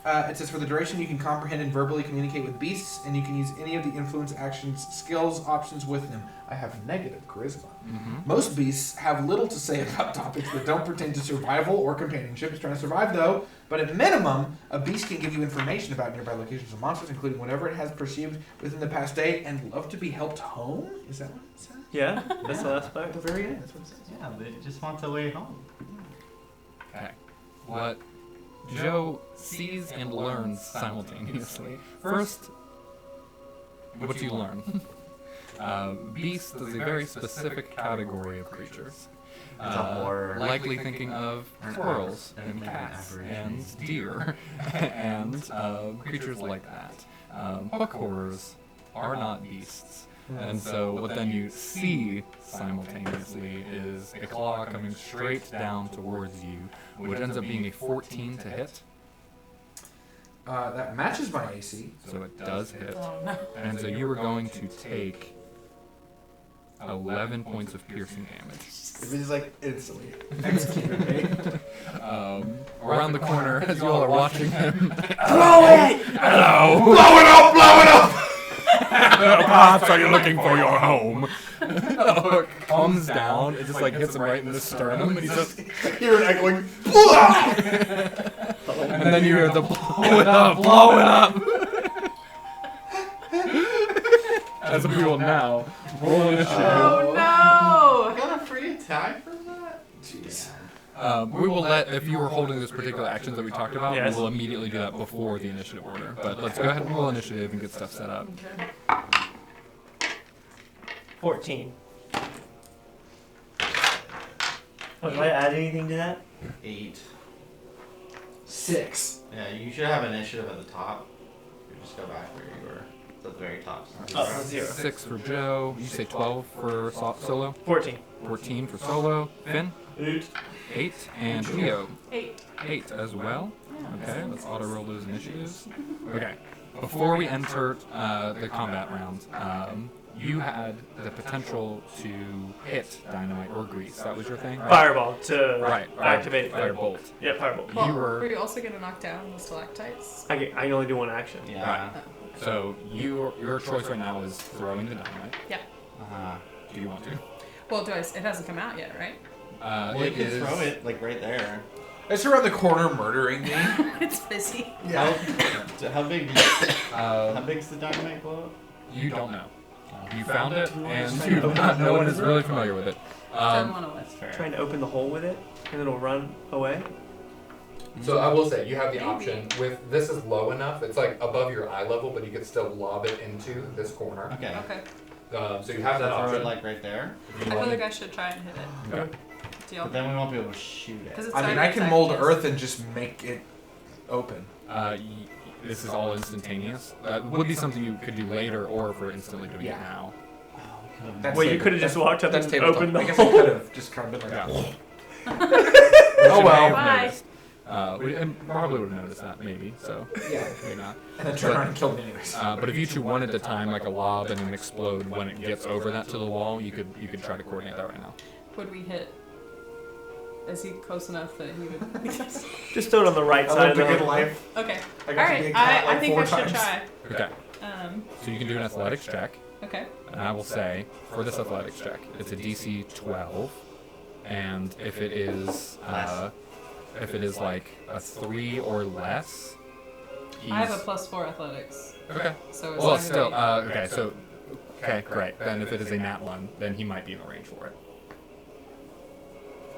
It says, for the duration, you can comprehend and verbally communicate with beasts, and you can use any of the influence actions, skills, options with them. I have negative charisma. Mm-hmm. Most beasts have little to say about topics that don't pertain to survival or companionship. It's trying to survive, though. But at minimum, a beast can give you information about nearby locations of monsters, including whatever it has perceived within the past day, and love to be helped home? Is that what it says? Yeah, that's the last part. At the very end, that's what it says. Yeah, they just want the way home. Okay. What Joe sees and learns simultaneously. First, what do you learn? Beast is a very specific category of creatures. It's a horror. Likely thinking of squirrels and Maybe an cats aberration. and deer and creatures like that. Hook horrors are not beasts. And so what then you see simultaneously is a claw coming straight down towards you, which ends up being a 14 to hit. That matches my AC. So it does hit. Oh no. And so you are going to take 11 points of piercing damage. It is like instantly executed me. Around the corner, as you all are watching him. Blow it! Hello! Blow it up! Blow it up! Perhaps are you looking for your home? The hook comes down, it just like hits him right in the sternum, and he just Hear an echoing. and then you hear the blow it up, blow it up. As we will now roll initiative. Oh I got a free attack from that? Jeez. We will let, if you were holding this particular actions that we talked about, Yes. we will immediately do that before the initiative order. But let's go ahead and roll initiative and get stuff set up. no. 14. Oh, did I add anything to that? 8. 6. Yeah, you should have initiative at the top. You just go back where you were. At the very top. Oh, 0. 6 for Joe. You say 12 for Solo. 14. 14 for Solo. Finn. 8 and Leo. 8. 8 as well. Yeah. Okay, let's auto roll those initiatives. Okay, before we enter the combat round, you had the potential to hit dynamite or grease. That was your thing, right? Fireball to Right. activate. Firebolt. Yeah, firebolt. Well, You were were you also going to knock down the stalactites? I can only do one action. Yeah. Right. So your choice right now is throwing the dynamite. Yeah. Uh-huh. Do you want to? Well, it hasn't come out yet, right? Well, you It can is. throw it, like, right there. It's around the corner murdering me. It's busy. How big? How Uh, big's the dynamite blow? you don't know. You found it, and you do not. No one is really familiar with it. Doesn't want to That's fair. Trying to open the hole with it, and it'll run away. So I will say you have the Maybe. option with this is low enough. It's like above your eye level, but you can still lob it into this corner. Okay. Okay. So you have that Throw it, option. like, right there. I feel like I should try and hit it. Okay. Deal. But then we won't be able to shoot it. Because it's I mean, already I can mold attacked, earth and just make it open. This is all instantaneous. Would be something you could do later, or for instantly doing it now. Oh, we could have That's Well, you table- could have just that's- walked up That's and tabletop. opened the I guess I hole. could have just kind of been like, Yeah. oh well. Bye. We probably would have noticed that, maybe. So Yeah. maybe not. And then turn around and kill me anyways. But if you two wanted to time like a lob and then explode when it gets over that to the wall, you could try to coordinate that right now. Would we hit? Is he close enough that he would? Just throw it on the right I side lived of a the good life. Okay. I All got to be a right. cat I like think 4 I should times. try. Okay. Um. So you can do an athletics check, Okay. and I will say for this athletics check, it's a DC 12, and if it is like a 3 or less, I have a he's +4 athletics. okay. So as Well, long as still, I- okay, so, okay, great. Then if it is a nat 1, then he might be in the range for it.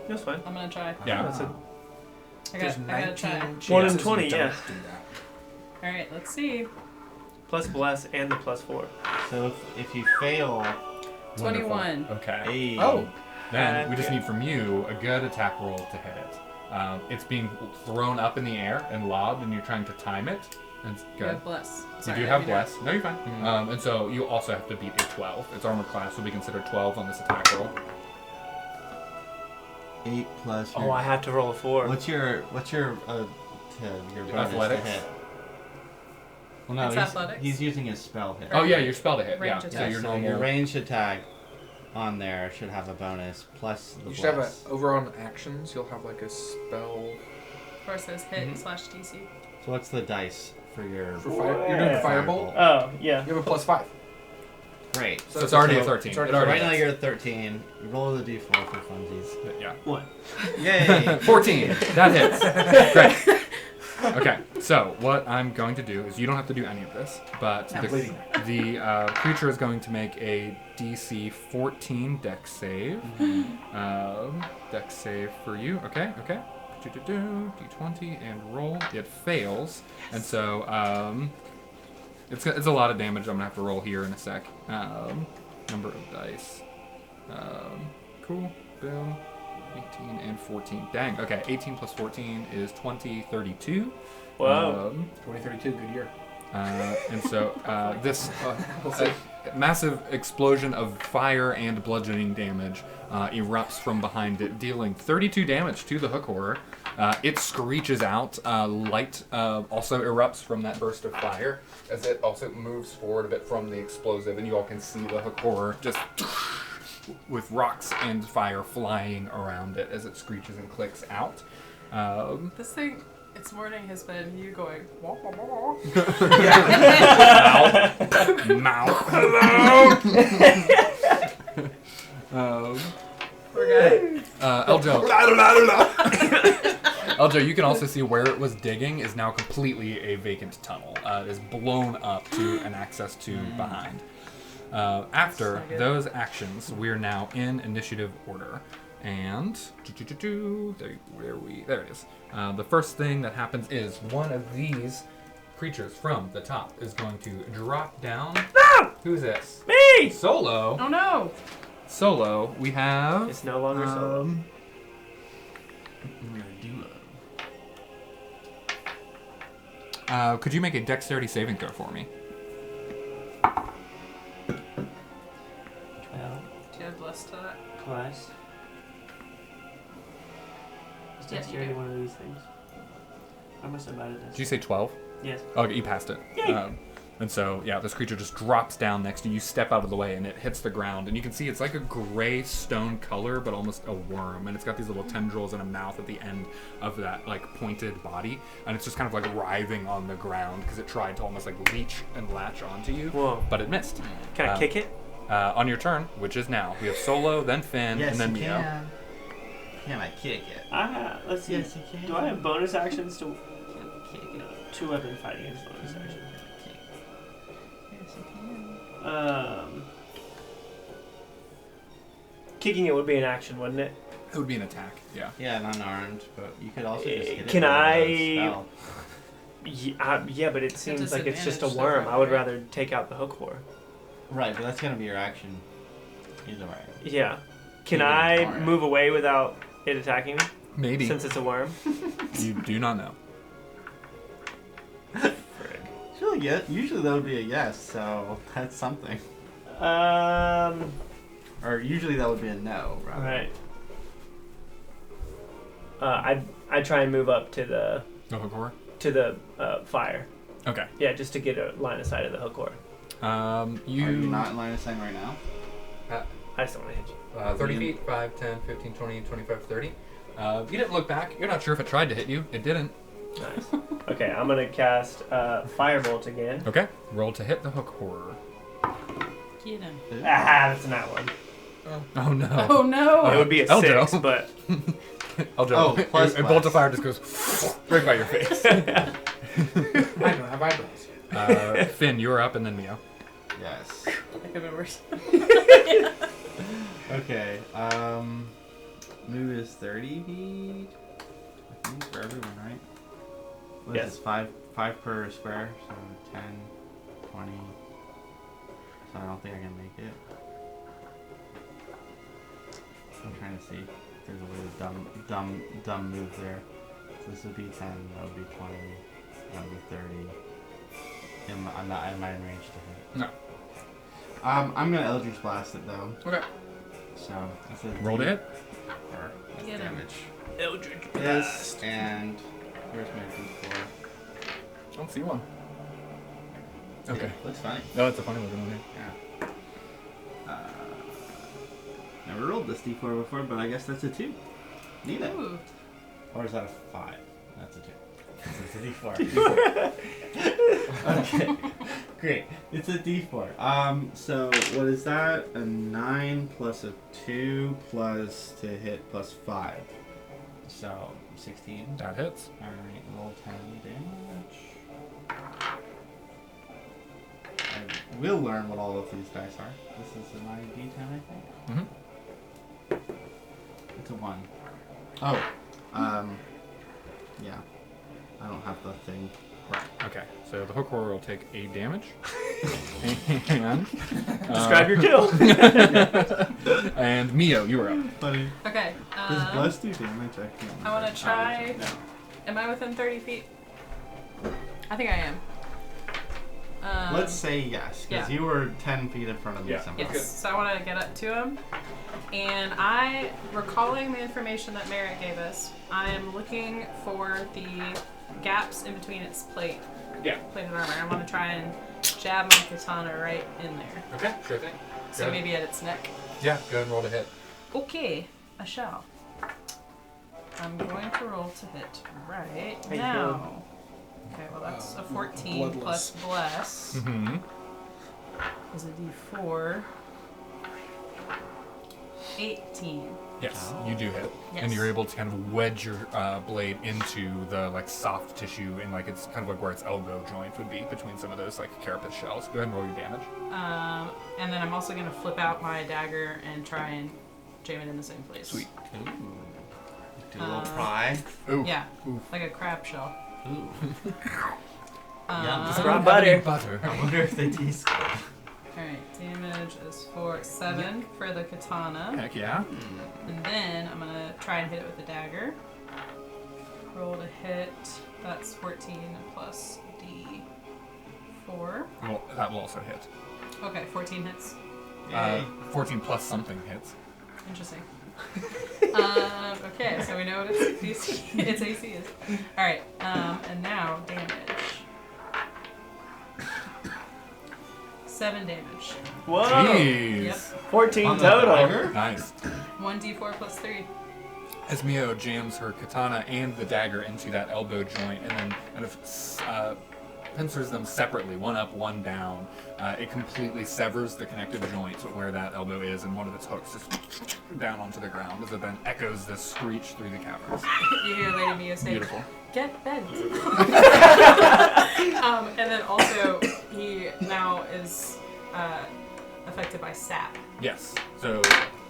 That's fine. I'm gonna try. Yeah. That's a, There's I gotta try. 19 1 in chances 20, you don't yeah. do that. All right. Let's see. plus bless and the +4. So if you fail, 21. Okay. hey. Oh. Then we just need from you a good attack roll to hit it. It's being thrown up in the air and lobbed, and you're trying to time it. That's You good. have bless. You Sorry, do I have mean, bless. No, you're fine. And so you also have to beat a 12. Its armor class will be considered 12 on this attack roll. 8 plus. Oh, I have to roll a 4. What's your bonus Athletics? to hit? Well, no, It's athletics. he's using his spell hit. Oh yeah, your spell to hit. Range Yeah. attack. So your so normal. your ranged attack on there should have a bonus plus the You should have bless. over on actions. You'll have like a spell Of course, it says hit / DC. So what's the dice for your? for fire. You're doing a firebolt. Oh, yeah. You have a +5. Great. So it's already a 13. it's already It already Right now is. you're at 13. You roll the d4 for funsies. Yeah. What? Yay! 14. That hits. Great. Okay, so what I'm going to do is you don't have to do any of this, but the creature is going to make a DC 14 Dex save. Dex save for you. Okay. D20 and roll. It fails, and so it's a lot of damage. I'm gonna have to roll here in a sec. Number of dice. Cool. Boom. 18 and 14. Dang. Okay. 18 plus 14 is 20, 32. Wow. 2032, good year. And so this massive explosion of fire and bludgeoning damage erupts from behind it, dealing 32 damage to the hook horror. It screeches out. Light also erupts from that burst of fire as it also moves forward a bit from the explosive, and you all can see the hook horror just with rocks and fire flying around it as it screeches and clicks out. This thing, its warning has been you going, wah, wah, wah, wah. Mouth. Poor guy. Eljo. Eljo, you can also see where it was digging is now completely a vacant tunnel. It is blown up to an access to behind. After those actions, we're now in initiative order. And there it is. The first thing that happens is one of these creatures from the top is going to drop down. No! Who's this? Me! Solo. Oh no! Solo. We have. It's no longer solo. Could you make a dexterity saving throw for me? 12 Do you have blessed to that? plus. Is Yeah, you dexterity do. one of these things? I must have added Did this. you say 12? Yes. Okay, you passed it. And so, yeah, this creature just drops down next to you. You step out of the way, and it hits the ground. And you can see it's like a gray stone color, but almost a worm. And it's got these little tendrils and a mouth at the end of that, like, pointed body. And it's just kind of, like, writhing on the ground because it tried to almost, like, leech and latch onto you. Whoa. But it missed. Can I kick it? On your turn, which is now. We have Solo, then Finn, Yes, and then you Mio. can. Can I kick it? Let's see. Yes, you can. Do I have bonus actions to Kick it. 2 weapon fighting is bonus action? Kick. Yes, you can. Kicking it would be an action, wouldn't it? It would be an attack, yeah. Yeah, unarmed, but you could also just hit it Can with a I- spell. Yeah, but it seems like it's just a disadvantage, worm. so I would right? rather take out the hook horror. Right, but that's gonna be your action. Either way. Yeah. Can Even I alright. move away without it attacking me? Maybe. Since it's a worm? You do not know. Usually that would be a yes, so that's something. Um. Or usually that would be a no, rather. Right. I try and move up to the No hook horror? fire. Okay. Yeah, just to get a line of sight of the hook horror. Are you not in line of sight right now? I just don't want to hit you. 30 feet, 5, 10, 15, 20, 25, 30. You didn't look back. You're not sure if it tried to hit you. It didn't. Nice. Okay, I'm gonna cast Firebolt again. Okay. Roll to hit the hook horror. Get him. Ah, that's not one. Oh no. Oh no! It would be a Eljo. 6, but Eljo, Oh, plus a bolt blast. of fire just goes right by your face. I don't have eyebrows. Finn, you're up, and then Mio. Yes. I can remember. Okay, move is 30 feet, I think, for everyone, right? What is Yes. this, 5 per square, so 10, 20, so I don't think I can make it. I'm trying to see if there's a way to dumb move there. So this would be 10, that would be 20, that would be 30, I'm not in range to hit. No. I'm gonna Eldritch Blast it though. Okay. So that's a Roll to hit. Or that's Get him. damage. Eldritch This and where's my D4? I don't see one. Okay. Looks funny. No, it's a funny looking one here. Yeah. Never rolled this D4 before, but I guess that's a 2. Need it. Ooh. Or is that a 5? That's a 2. It's a D4. Okay. Great. It's a D4. So what is that? A 9 plus a 2 plus to hit plus 5. So 16. That hits. Alright, roll 10 damage. I will learn what all of these dice are. This is my D10, I think. Mm-hmm. It's a 1. Oh. Yeah. I don't have the thing. Okay, so the hook roller will take 8 damage. And Describe your kill. and Mio, you are up. Funny. Okay. Does bless do damage? I can't remember. I want to try. No. Am I within 30 feet? I think I am. Let's say yes, because yeah. you were 10 feet in front of me Yeah. somehow. Yes. So I want to get up to him. And I, recalling the information that Merritt gave us, I am looking for the gaps in between its plated armor. I want to try and jab my katana right in there. Okay, sure thing. So Good. maybe at its neck. Yeah, go ahead and roll to hit. Okay, I shall. I'm going to roll to hit right Hey, now. Okay, well that's a 14 plus bless Mm-hmm. is a d4. 18. Yes, you do hit. Yes. And you're able to kind of wedge your blade into the like soft tissue and like it's kind of like where its elbow joint would be between some of those like carapace shells. Go ahead and roll your damage. And then I'm also going to flip out my dagger and try and jam it in the same place. Sweet. Ooh. Do a little pry. Ooh. Yeah, Ooh. like a crab shell. Ooh. Um, Just raw butter. Butter. I wonder if they taste good. Alright, damage is for 7 for the katana. Heck yeah. And then I'm gonna try and hit it with the dagger. Roll to hit. That's 14 plus D4. Well, that will also hit. Okay, 14 hits. 14 plus something hits. Interesting. Okay, so we know what its AC is. Alright, and now damage. 7 damage. Whoa. Jeez. Yep. 14 On the total. dagger? Nice. 1d4 plus 3. As Mio jams her katana and the dagger into that elbow joint and then kind of pincers them separately, one up, one down, it completely severs the connective joint where that elbow is, and one of its hooks just down onto the ground as it then echoes this screech through the caverns. You hear Lady Mia say, Beautiful. "Get bent." And then also, he now is affected by sap. Yes. So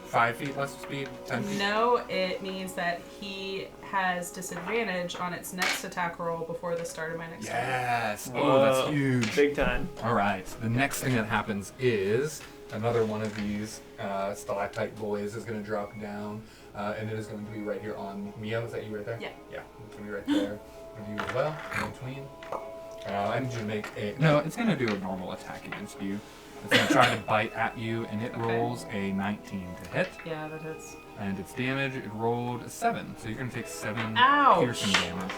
5 feet less speed, 10 feet. No, it means that he has disadvantage on its next attack roll before the start of my next turn. Yes. Whoa. Oh, that's huge. Big time. All right. The next thing that happens is another one of these stalactite boys is going to drop down, and it is going to be right here on Mio. Is that you right there? Yeah. Yeah. It's going to be right there with you as well, in between. I need you to make a... No, it's going to do a normal attack against you. It's going to try to bite at you, and it Okay. rolls a 19 to hit. Yeah, that hits. And its damage, it rolled a 7. So you're going to take 7 Ouch. piercing damage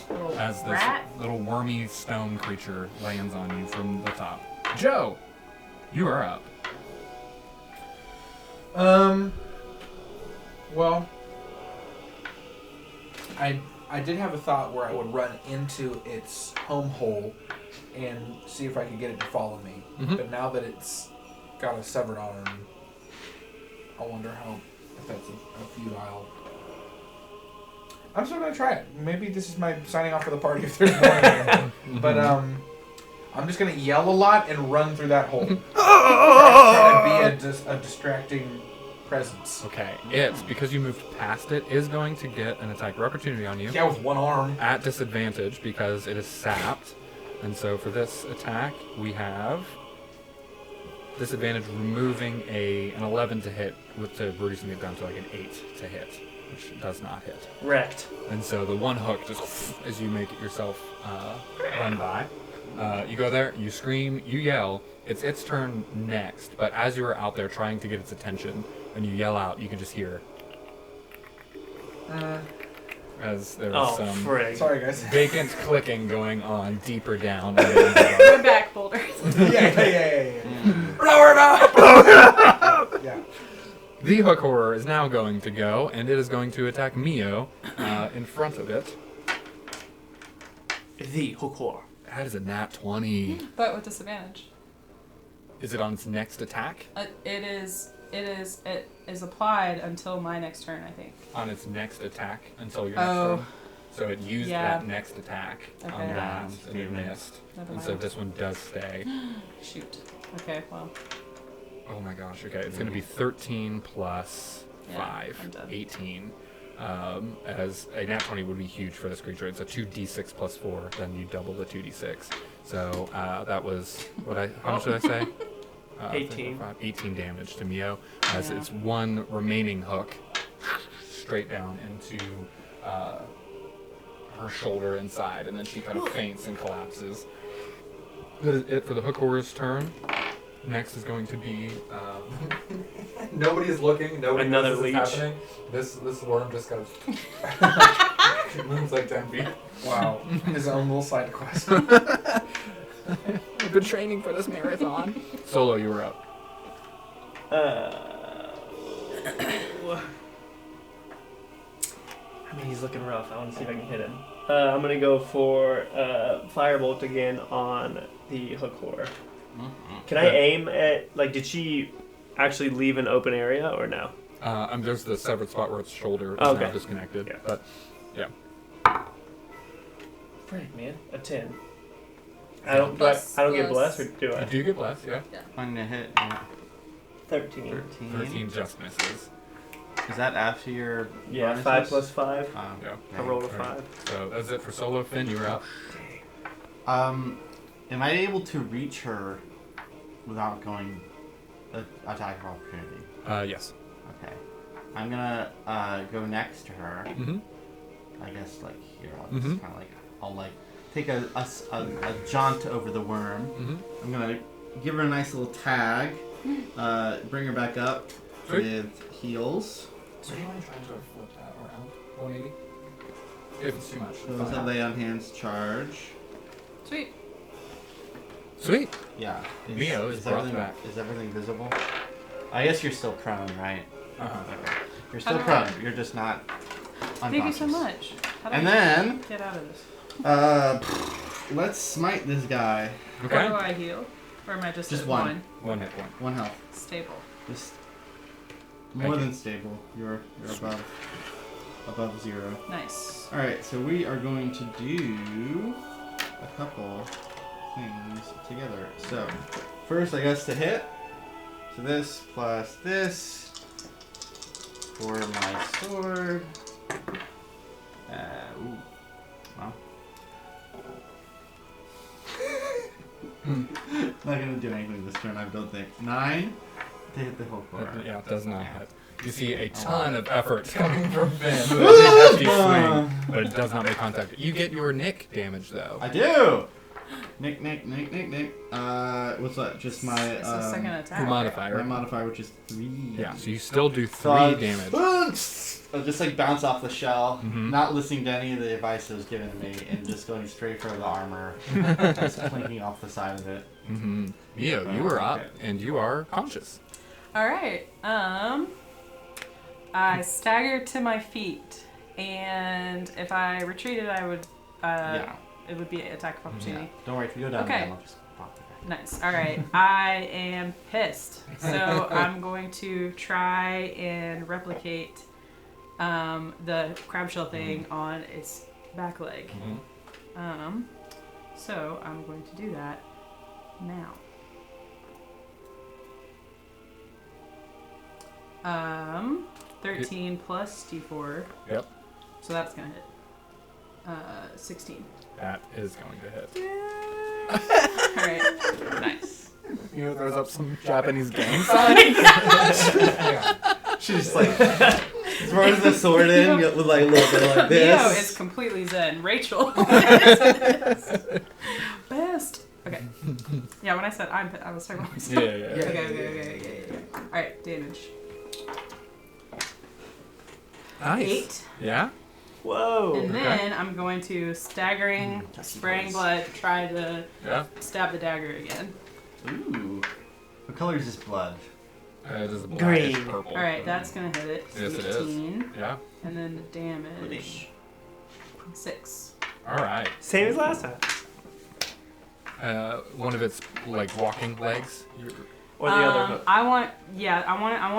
Little as this rat. little wormy stone creature lands on you from the top. Joe, you are up. Well, I did have a thought where I would run into its home hole and see if I could get it to follow me. Mhm. But now that it's got a severed arm, I wonder if that's a futile. I'm still gonna try it. Maybe this is my signing off for the party if there's more in here. But I'm just gonna yell a lot and run through that hole. Try to be a distracting presence. Okay, it, because you moved past it, is going to get an attack of opportunity on you. Yeah, with one arm. At disadvantage because it is sapped. And so for this attack, we have disadvantage removing an 11 to hit with the reducing it down to like an 8 to hit, which does not hit. Wrecked. And so the one hook just as you make it yourself run by. You go there, you scream, you yell. It's its turn next, but as you are out there trying to get its attention, and you yell out, you can just hear. As there's some frig. Sorry, guys. vacant clicking going on deeper down. We're back, Boulder. Yeah. Blow it up! Yeah. The hook horror is now going to go, and it is going to attack Mio in front of it. The hook horror. That is a nat 20. But with disadvantage. Is it on its next attack? It is applied until my next turn, I think. On its next attack until your next turn. So it used Yeah. that next attack on Okay. the last, and it missed. Never And so mind. this one does stay. Shoot. Okay, well. Oh my gosh, okay. It's going to be 13 plus Yeah, 5, I'm done. 18. As a nat 20 would be huge for this creature. It's a 2d6 plus 4, then you double the 2d6. So that was, how much did I say? 18. 18 damage to Mio as Yeah. its one remaining hook straight down into her shoulder inside, and then she kind of faints and collapses. That is it for the hook horror's turn. Next is going to be Nobody's looking. Nobody Another knows this is leech. happening. This worm just kind of moves like 10 feet. Wow. His own little side quest. I've been training for this marathon. Solo, you were up. I mean, he's looking rough. I want to see if I can hit him. I'm gonna go for firebolt again on the hook horror. Can I aim at did she actually leave an open area or no? There's the severed spot where its shoulder is Okay. now disconnected. Yeah. But Frick, man, a 10. Yeah. I don't Plus- get plus- blessed, or do I? you do get blessed, yeah. I'm gonna hit 13. 13. 13 just misses. Is that after your Yeah, bonuses? 5 plus 5. Yeah. I rolled a Alright. 5. So that's it for Solo. Finn, you were up. Am I able to reach her without going attack of opportunity? Yes. Okay. I'm gonna go next to her. Mm-hmm. I guess here I'll Mhm. just kind of I'll take a jaunt over the worm. Mm-hmm. I'm gonna give her a nice little tag. Bring her back up Sweet. with heals. So you want to try to flip that around 180? If it's too much. So it's a lay on hands charge. Sweet. Sweet. Yeah. Mio is brought everything back. Is everything visible? I guess you're still prone, right? Uh-huh. You're still How do prone. I- You're just not unconscious. Thank you so much. How do And I then get out of this? let's smite this guy. Okay. How do I heal? Or am I just Just at one. One hit point. 1 health. Stable. Just Thank more you. than stable. You're above 0. Nice. All right, so we are going to do a couple things together. So first, I guess to hit. So this plus this for my sword. Ooh. Well. Not gonna do anything this turn, I don't think. 9 to hit the whole core. Yeah, it does not hit. You see a ton of effort coming from Finn with a hefty swing, but it does not make contact. You get your nick damage though. I do. Nick. What's that? Just my It's a second attack. Your my modifier. modifier, which is 3. Yeah, so you still do 3 So I- damage. I'll just bounce off the shell, Mhm. not listening to any of the advice that was given to me, and just going straight for the armor, just clinking off the side of it. Mm-hmm. Mio, you are up, Okay. and you are conscious. All right. I stagger to my feet, and if I retreated, I would. Yeah. It would be an attack of opportunity. Don't worry, if you go down Okay. again, I'll just pop the guy. Nice. All right. I am pissed, so I'm going to try and replicate the crab shell thing on its back leg. Mm-hmm. So I'm going to do that now. 13 plus d4. Yep. So that's gonna hit. 16. That is going to hit. All right. Nice. Mio throws up some Japanese gang signs. She's just throws the sword in with like a little bit like this. Neo is completely zen. Rachel. Best. Okay. Yeah, when I said I was talking about myself. Yeah. Okay. All right, damage. Nice. 8. Yeah. Whoa. And then I'm going to staggering, spraying blood, try to stab the dagger again. Ooh. What color is this blood? It is Green. purple. All right, that's gonna hit it. Yes, it is. 18. Yeah. And then the damage. 6. All right. Same as last time. One of its like walking legs. Or the other hook. I want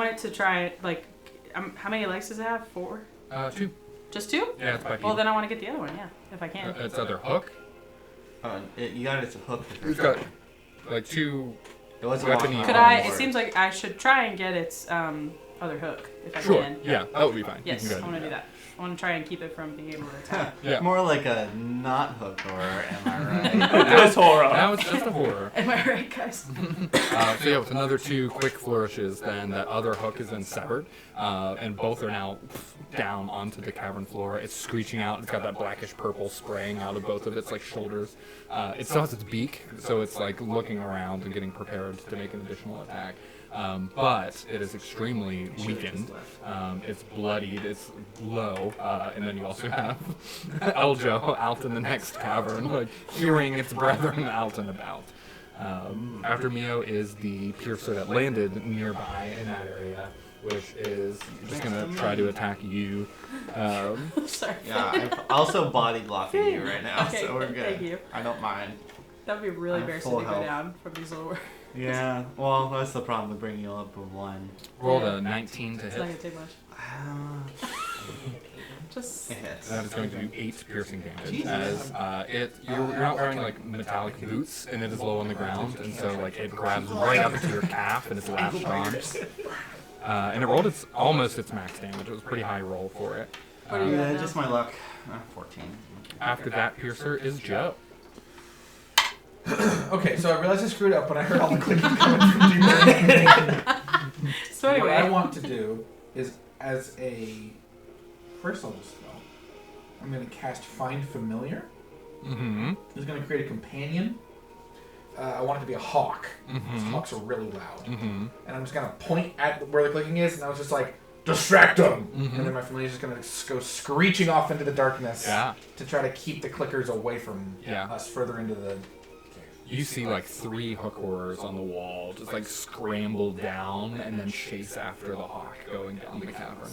it to try like. How many legs does it have? 4. 2. Just 2? Yeah, it's by Well, then I want to get the other one. Yeah, if I can. Its other hook. You got its hook. It's got like 2. It was weapon-y Could I? It seems like I should try and get its other hook if I Sure. can. Yeah, that would be fine. Yes, You can I go want to ahead do that. I want to try and keep it from being able to attack. Yeah. More like a not hook horror, am I right? That's horror. Now it's just a horror. Am I right, guys? So yeah, with another 2 quick flourishes, then that other hook is then severed, and both are now down onto the cavern floor. It's screeching out. It's got that blackish purple spraying out of both of its like shoulders. It still has its beak, so it's like looking around and getting prepared to make an additional attack. But it is extremely weakened. It's bloodied. It's low, and then you also have Eljo out in the next cavern, like hearing its brethren out and about. After Mio is the piercer that landed nearby in that area, which is just gonna try to attack you. Sorry. Yeah, I'm also body blocking you right now, Okay, so we're good. thank you. I don't mind. That would be really I'm embarrassing full to go health. down from these little. Yeah, well, that's the problem with bringing you up with 1. Rolled a 19 to It's not hit. gonna take much. Just. It hits. That is going to do 8 piercing damage. Jesus. As you're not wearing like metallic boots, and it is low on the ground, and so like it grabs right up into your calf and it's latched on. And it rolled almost its max damage. It was a pretty high roll for it. What do you got Yeah, now? just my luck. 14. After that piercer is Joe. Okay, so I realized I screwed up when I heard all the clicking coming from deeper. So What I anyway, want to do is, as a first level spell, I'm going to cast Find Familiar. Mm-hmm. It's going to create a companion. I want it to be a hawk. Mhm. Hawks are really loud. Mm-hmm. And I'm just going to point at where the clicking is, and I was just like, distract them! Mhm. And then my familiar is just going to go screeching off into the darkness Yeah. to try to keep the clickers away from Yeah. us further into the... You see like 3 hook horrors on the wall just like scramble down and then chase after the hawk going down the cavern.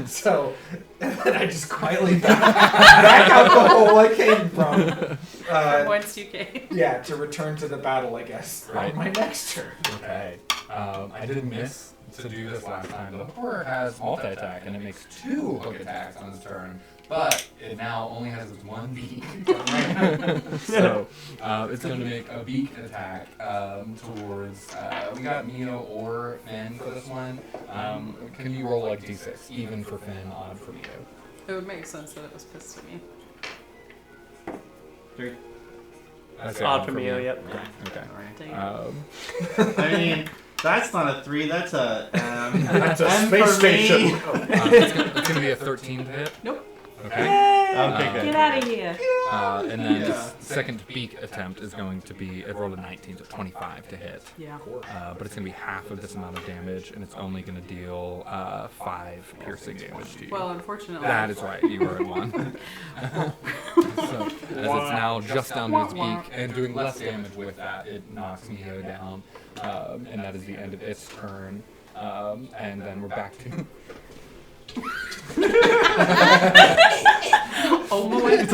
So, and then I just quietly back out the hole I came from. once you came. Yeah, to return to the battle, I guess, Right. on my next turn. Okay. I didn't miss to do this last time. The hook horror has multi-attack and it makes 2 hook attacks on its turn. But it now only has its 1 beak. So it's going to make a beak attack towards. We got Mio or Finn for this one. Can you roll like d6, even for Finn, odd for Mio? It would make sense that it was pissed at me. 3. I say Odd for Mio, yep. Okay. Dang it. I mean, that's not a 3, that's a... That's a M space for station. me. It's going to be a 13 to hit. Nope. Okay. Okay, good. Get out of here. And then Yeah. its second beak attempt is going to be, it rolled a 19, so 25 to hit. Yeah. But it's going to be half of this amount of damage, and it's only going to deal 5 piercing damage to you. Well, unfortunately. That is right, you are at 1. So, as it's now just down to its beak, and doing less damage with that, it knocks Mio down, and that is the end of its turn. And then we're back to... Oh my It's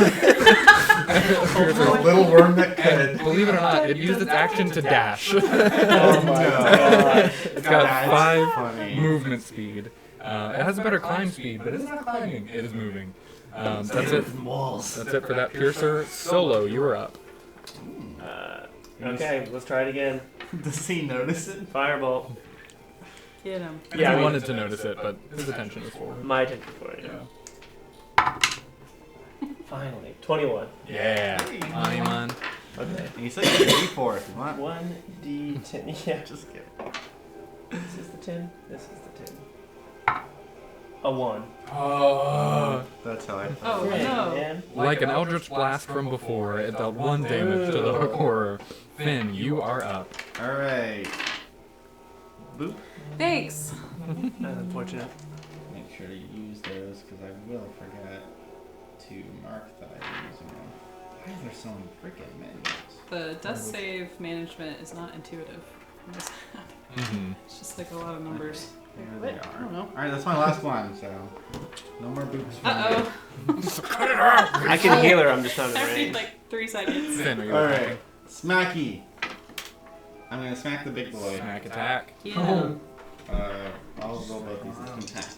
a little worm that And could. believe it or not, it used its action to dash. Oh my god. It's got That's 5 funny. movement speed. It has a better climb speed, but it's not climbing. It is moving. That's it. Walls. That's it for that piercer. Solo, you are up. Okay, let's try it again. Does he notice it? Firebolt. Get him. Yeah, I I mean- wanted to notice it, but his attention is forward. My attention for it. Yeah. Finally. 21. Yeah. Ayman. Okay. You said you could 4 if you want. 1d10. Yeah. Just kidding. This is the 10. This is the 10. a 1. That's how I. Oh no. Man. Like an eldritch blast from before, it dealt 1 damage to the hook horror. Finn, you are up. All right. Boop. Thanks. That's unfortunate. Make sure to use those because I will forget to mark that I'm using them. Why is there so many freaking menus? The death save management is not intuitive. It's just like a lot of numbers. There What? they I are. don't know. Alright, that's my last one, so no more boops for Uh I can heal her, I'm just not in Every range. like 3 seconds. Finn, are me. you Alright, smacky. I'm gonna smack the big boy. Smack attack. Yeah. I'll roll both these attacks.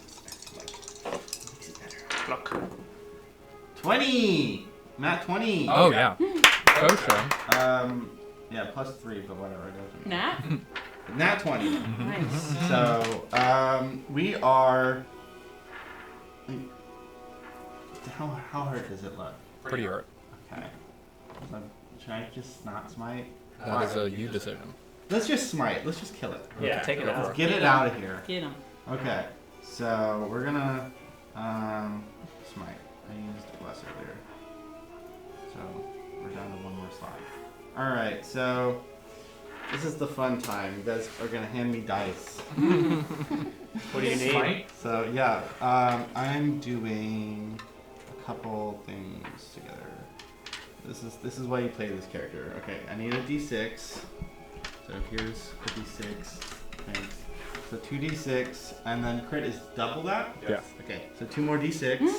Block. 20! Nat 20! Oh, yeah. Oh, sure. Yeah, plus 3, but whatever. It doesn't Nat? Nat 20. Nice. So, we are. How hard does it look? Pretty hurt. Okay. So, should I just not smite? That is a you decision. Let's just smite. Let's just kill it. Yeah, take it Let's out. get it out of here. Get him. Okay. So, we're gonna. Smite. I used bless earlier. So, we're down to 1 more slot. Alright, so. This is the fun time. You guys are gonna hand me dice. What do you need? So yeah, I'm doing a couple things together. This is why you play this character. Okay, I need a d6. So here's a d6. Thanks. So 2d6, and then crit is double that. Yes. Okay, so 2 more d6.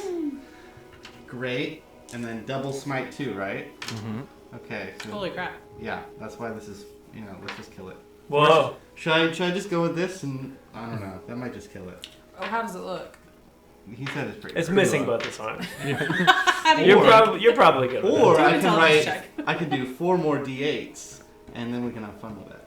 Great, and then double smite 2, right? Mm-hmm. Okay. So, Holy crap. yeah, that's why this is. Let's just kill it. Whoa. Should I just go with this? And I don't know. That might just kill it. Oh, how does it look? He said it's pretty. It's pretty missing low. both its arms. How do You're you probably good with Or it. Do I an can intelligence write. check. I can do 4 more d8s, and then we can have fun with it.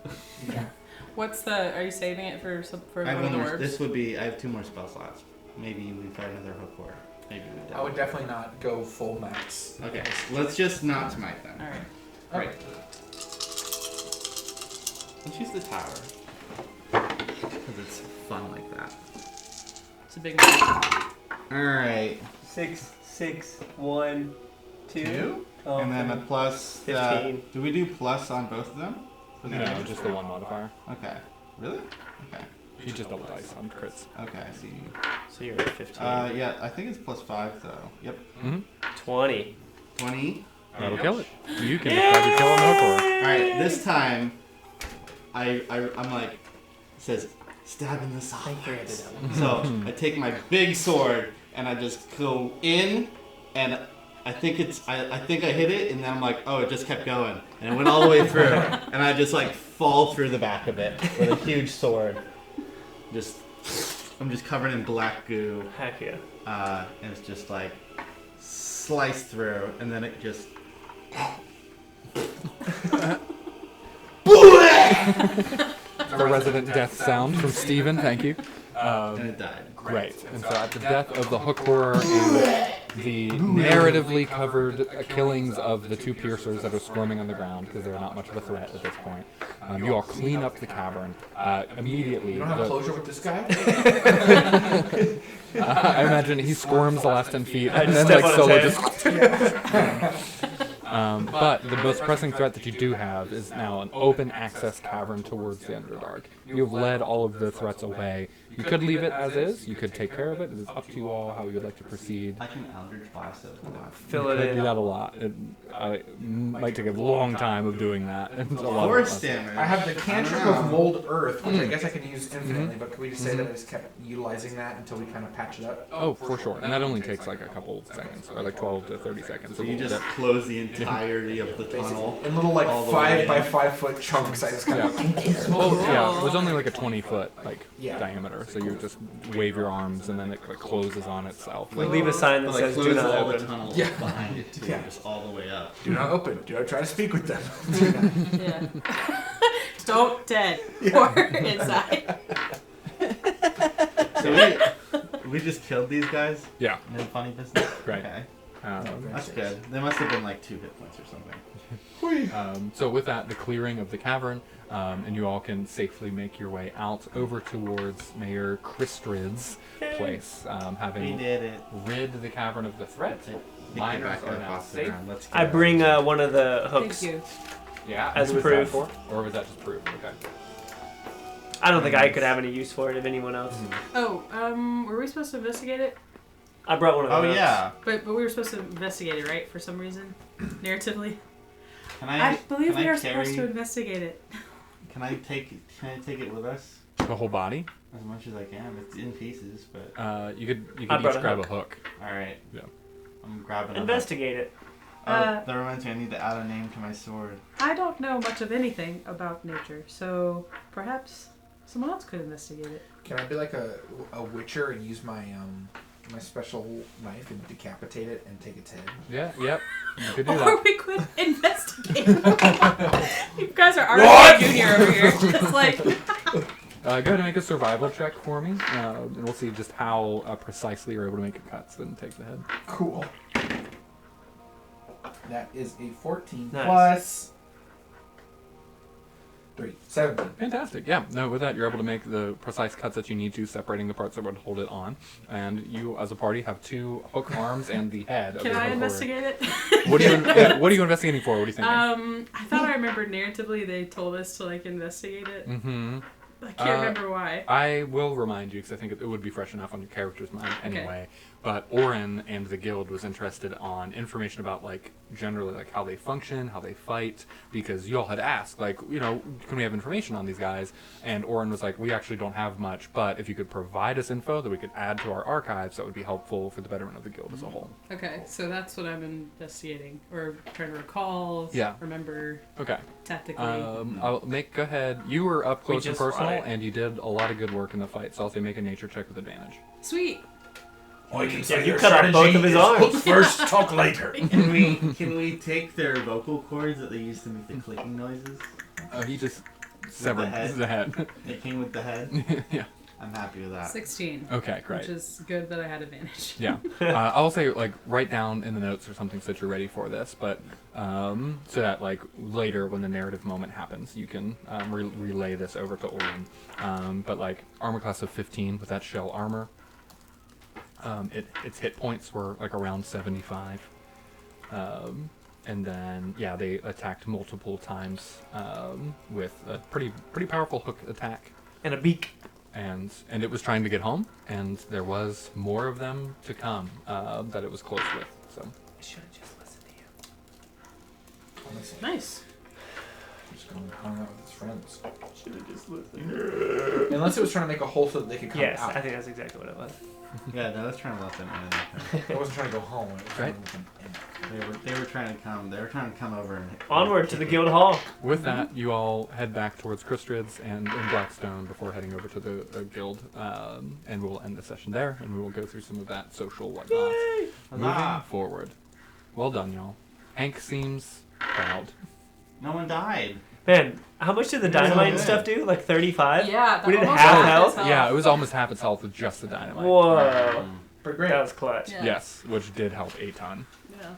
What's the? Are you saving it for I have one of the one more. orbs? This would be. I have 2 more spell slots. Maybe we find another hook core. Maybe we don't. I would definitely not go full max. Okay, let's just not smite then. All right. Right. Let's use the tower because it's fun like that. It's a big one. All right. 6, 6, 1, 2. Oh, And then a plus. 15. Do we do plus on both of them? No, just the 1 modifier. Okay. Really? Okay. You just double dice on crits. Okay, I see. So you're at 15. Yeah, I think it's plus 5 though. Yep. Mm-hmm. 20. 20. That'll kill it. You can try to kill a hook horror. All right. This time, I'm like, it says stab in the side. So I take my big sword and I just go in, and I think I think I hit it, and then I'm like, oh, it just kept going, and it went all the way through, and I just like fall through the back of it with a huge sword. I'm just covered in black goo, Heck yeah. and it's just like sliced through, and then it just. The resident death sound from Steven, thank you. And it died. Great. And so at the death of the hook horror and the narratively covered killings of the 2 piercers that are squirming on the ground because they're not much of a threat at this point, you all clean up the cavern. Immediately, You don't have closure with this guy? I imagine he squirms the last 10 feet I and just then step like on his Solo head. just. But the most pressing threat that you do have is now an open access cavern towards the Underdark. You've led all of the threats away. You could leave it as is. You could take care of it. It is up to you all how you would like to proceed. I can Eldritch Blast it. Fill You it could in. do that a lot. It might take a long time of doing that. It's a lot of Forest fun. damage. I have the cantrip I don't know. of mold earth, which I guess I can use infinitely, but could we just say that I just kept utilizing that until we kind of patch it up? Oh, for sure. And that only takes like a couple seconds, or like 12 to 30 seconds. So you just close the entirety of the tunnel. In little like All the 5 way by in. 5 foot chunks, I just kind of Well, yeah, it was only like a 20-foot Yeah. diameter, so you just wave your arms and then it like closes on itself. We leave a sign that But, says like do close not all the open. tunnels Yeah. behind it too, Yeah. just all the way up. do not open. Do not try to speak with them. Yeah. Don't dead. Or inside. So we just killed these guys. Yeah, No funny business. Right. Okay. That's good. They must have been like 2 hit points or something. So with that, the clearing of the cavern, and you all can safely make your way out over towards Mayor Christrid's place, We having did it. rid the cavern of the threat. Miners are now safe. Let's I bring one of the hooks. Thank you. Yeah, As who was proof. that for? Or was that just proof? Okay. I don't think I could have any use for it if anyone else. Oh, were we supposed to investigate it? I brought one of the Oh hooks. yeah. But we were supposed to investigate it, right? For some reason, narratively. Can I believe can we I are supposed to carry- investigate it. Can I take it with us? The whole body? As much as I can. It's in pieces, but You could I brought each a grab hook. a hook. all right. Yeah. I'm grabbing. Investigate it. That reminds me. I need to add a name to my sword. I don't know much of anything about nature, so perhaps someone else could investigate it. Can I be like a witcher and use my my special knife and decapitate it and take its head? Yeah, yep. You could do Or that. we could investigate. You guys are already junior over here. Just like Go ahead and make a survival check for me, and we'll see just how precisely you're able to make your cuts and take the head. Cool. That is a 14 Nice. plus 3. 17. Fantastic. Yeah. No, with that, you're able to make the precise cuts that you need to, separating the parts that would hold it on. And you, as a party, have 2 hook arms and the head. can of the I hook investigate it? What are you? Yeah, what are you investigating for? What are you thinking? I thought I remembered narratively they told us to like investigate it. Mm-hmm. I can't remember why. I will remind you because I think it would be fresh enough on your character's mind anyway. But Oren and the guild was interested on information about like generally like how they function, how they fight, because you all had asked like, you know, can we have information on these guys? And Oren was like, we actually don't have much, but if you could provide us info that we could add to our archives, that would be helpful for the betterment of the guild as a whole. Okay, so that's what I'm investigating, or trying to recall. Yeah. Remember Okay. tactically. I'll go ahead. You were up close and just personal, fought it. and you did a lot of good work in the fight. So I'll say make a nature check with advantage. Sweet. I can So say you your cut off both strategy of his is arms. hook first, talk later. Can we take their vocal cords that they use to make the clicking noises? He just severed head? the head. It came with the head. Yeah. I'm happy with that. 16. Okay, great. Which is good that I had advantage. Yeah, I'll say like write down in the notes or something so that you're ready for this, but so that like later when the narrative moment happens, you can relay this over to Oren. But like armor class of 15 with that shell armor, its hit points were like around 75, and then yeah, they attacked multiple times with a pretty powerful hook attack. And a beak. And it was trying to get home, and there was more of them to come that it was close with. So I should have just listened to you. Nice. Just going to hang out with his friends. Should have just listened. Unless it was trying to make a hole so that they could come Yes, out. I think that's exactly what it was. Yeah, no, let's try to let them in. I wasn't trying to go home. I was trying Right. to let them in. They were trying to come. They were trying to come over and Onward to the guild hall. with that, you all head back towards Christrid's and in Blackstone before heading over to the guild, and we'll end the session there, and we will go through some of that social whatnot. Moving Huzzah. forward. Well done, y'all. Hank seems proud. No one died. Man, how much did the You're so dynamite and good. stuff do? Like 35? Yeah, that We didn't almost have half health? its health. Yeah, it was almost half its health with just the dynamite. Whoa. Pretty great. That was clutch. Yeah. Yes, which did help a ton. Yeah.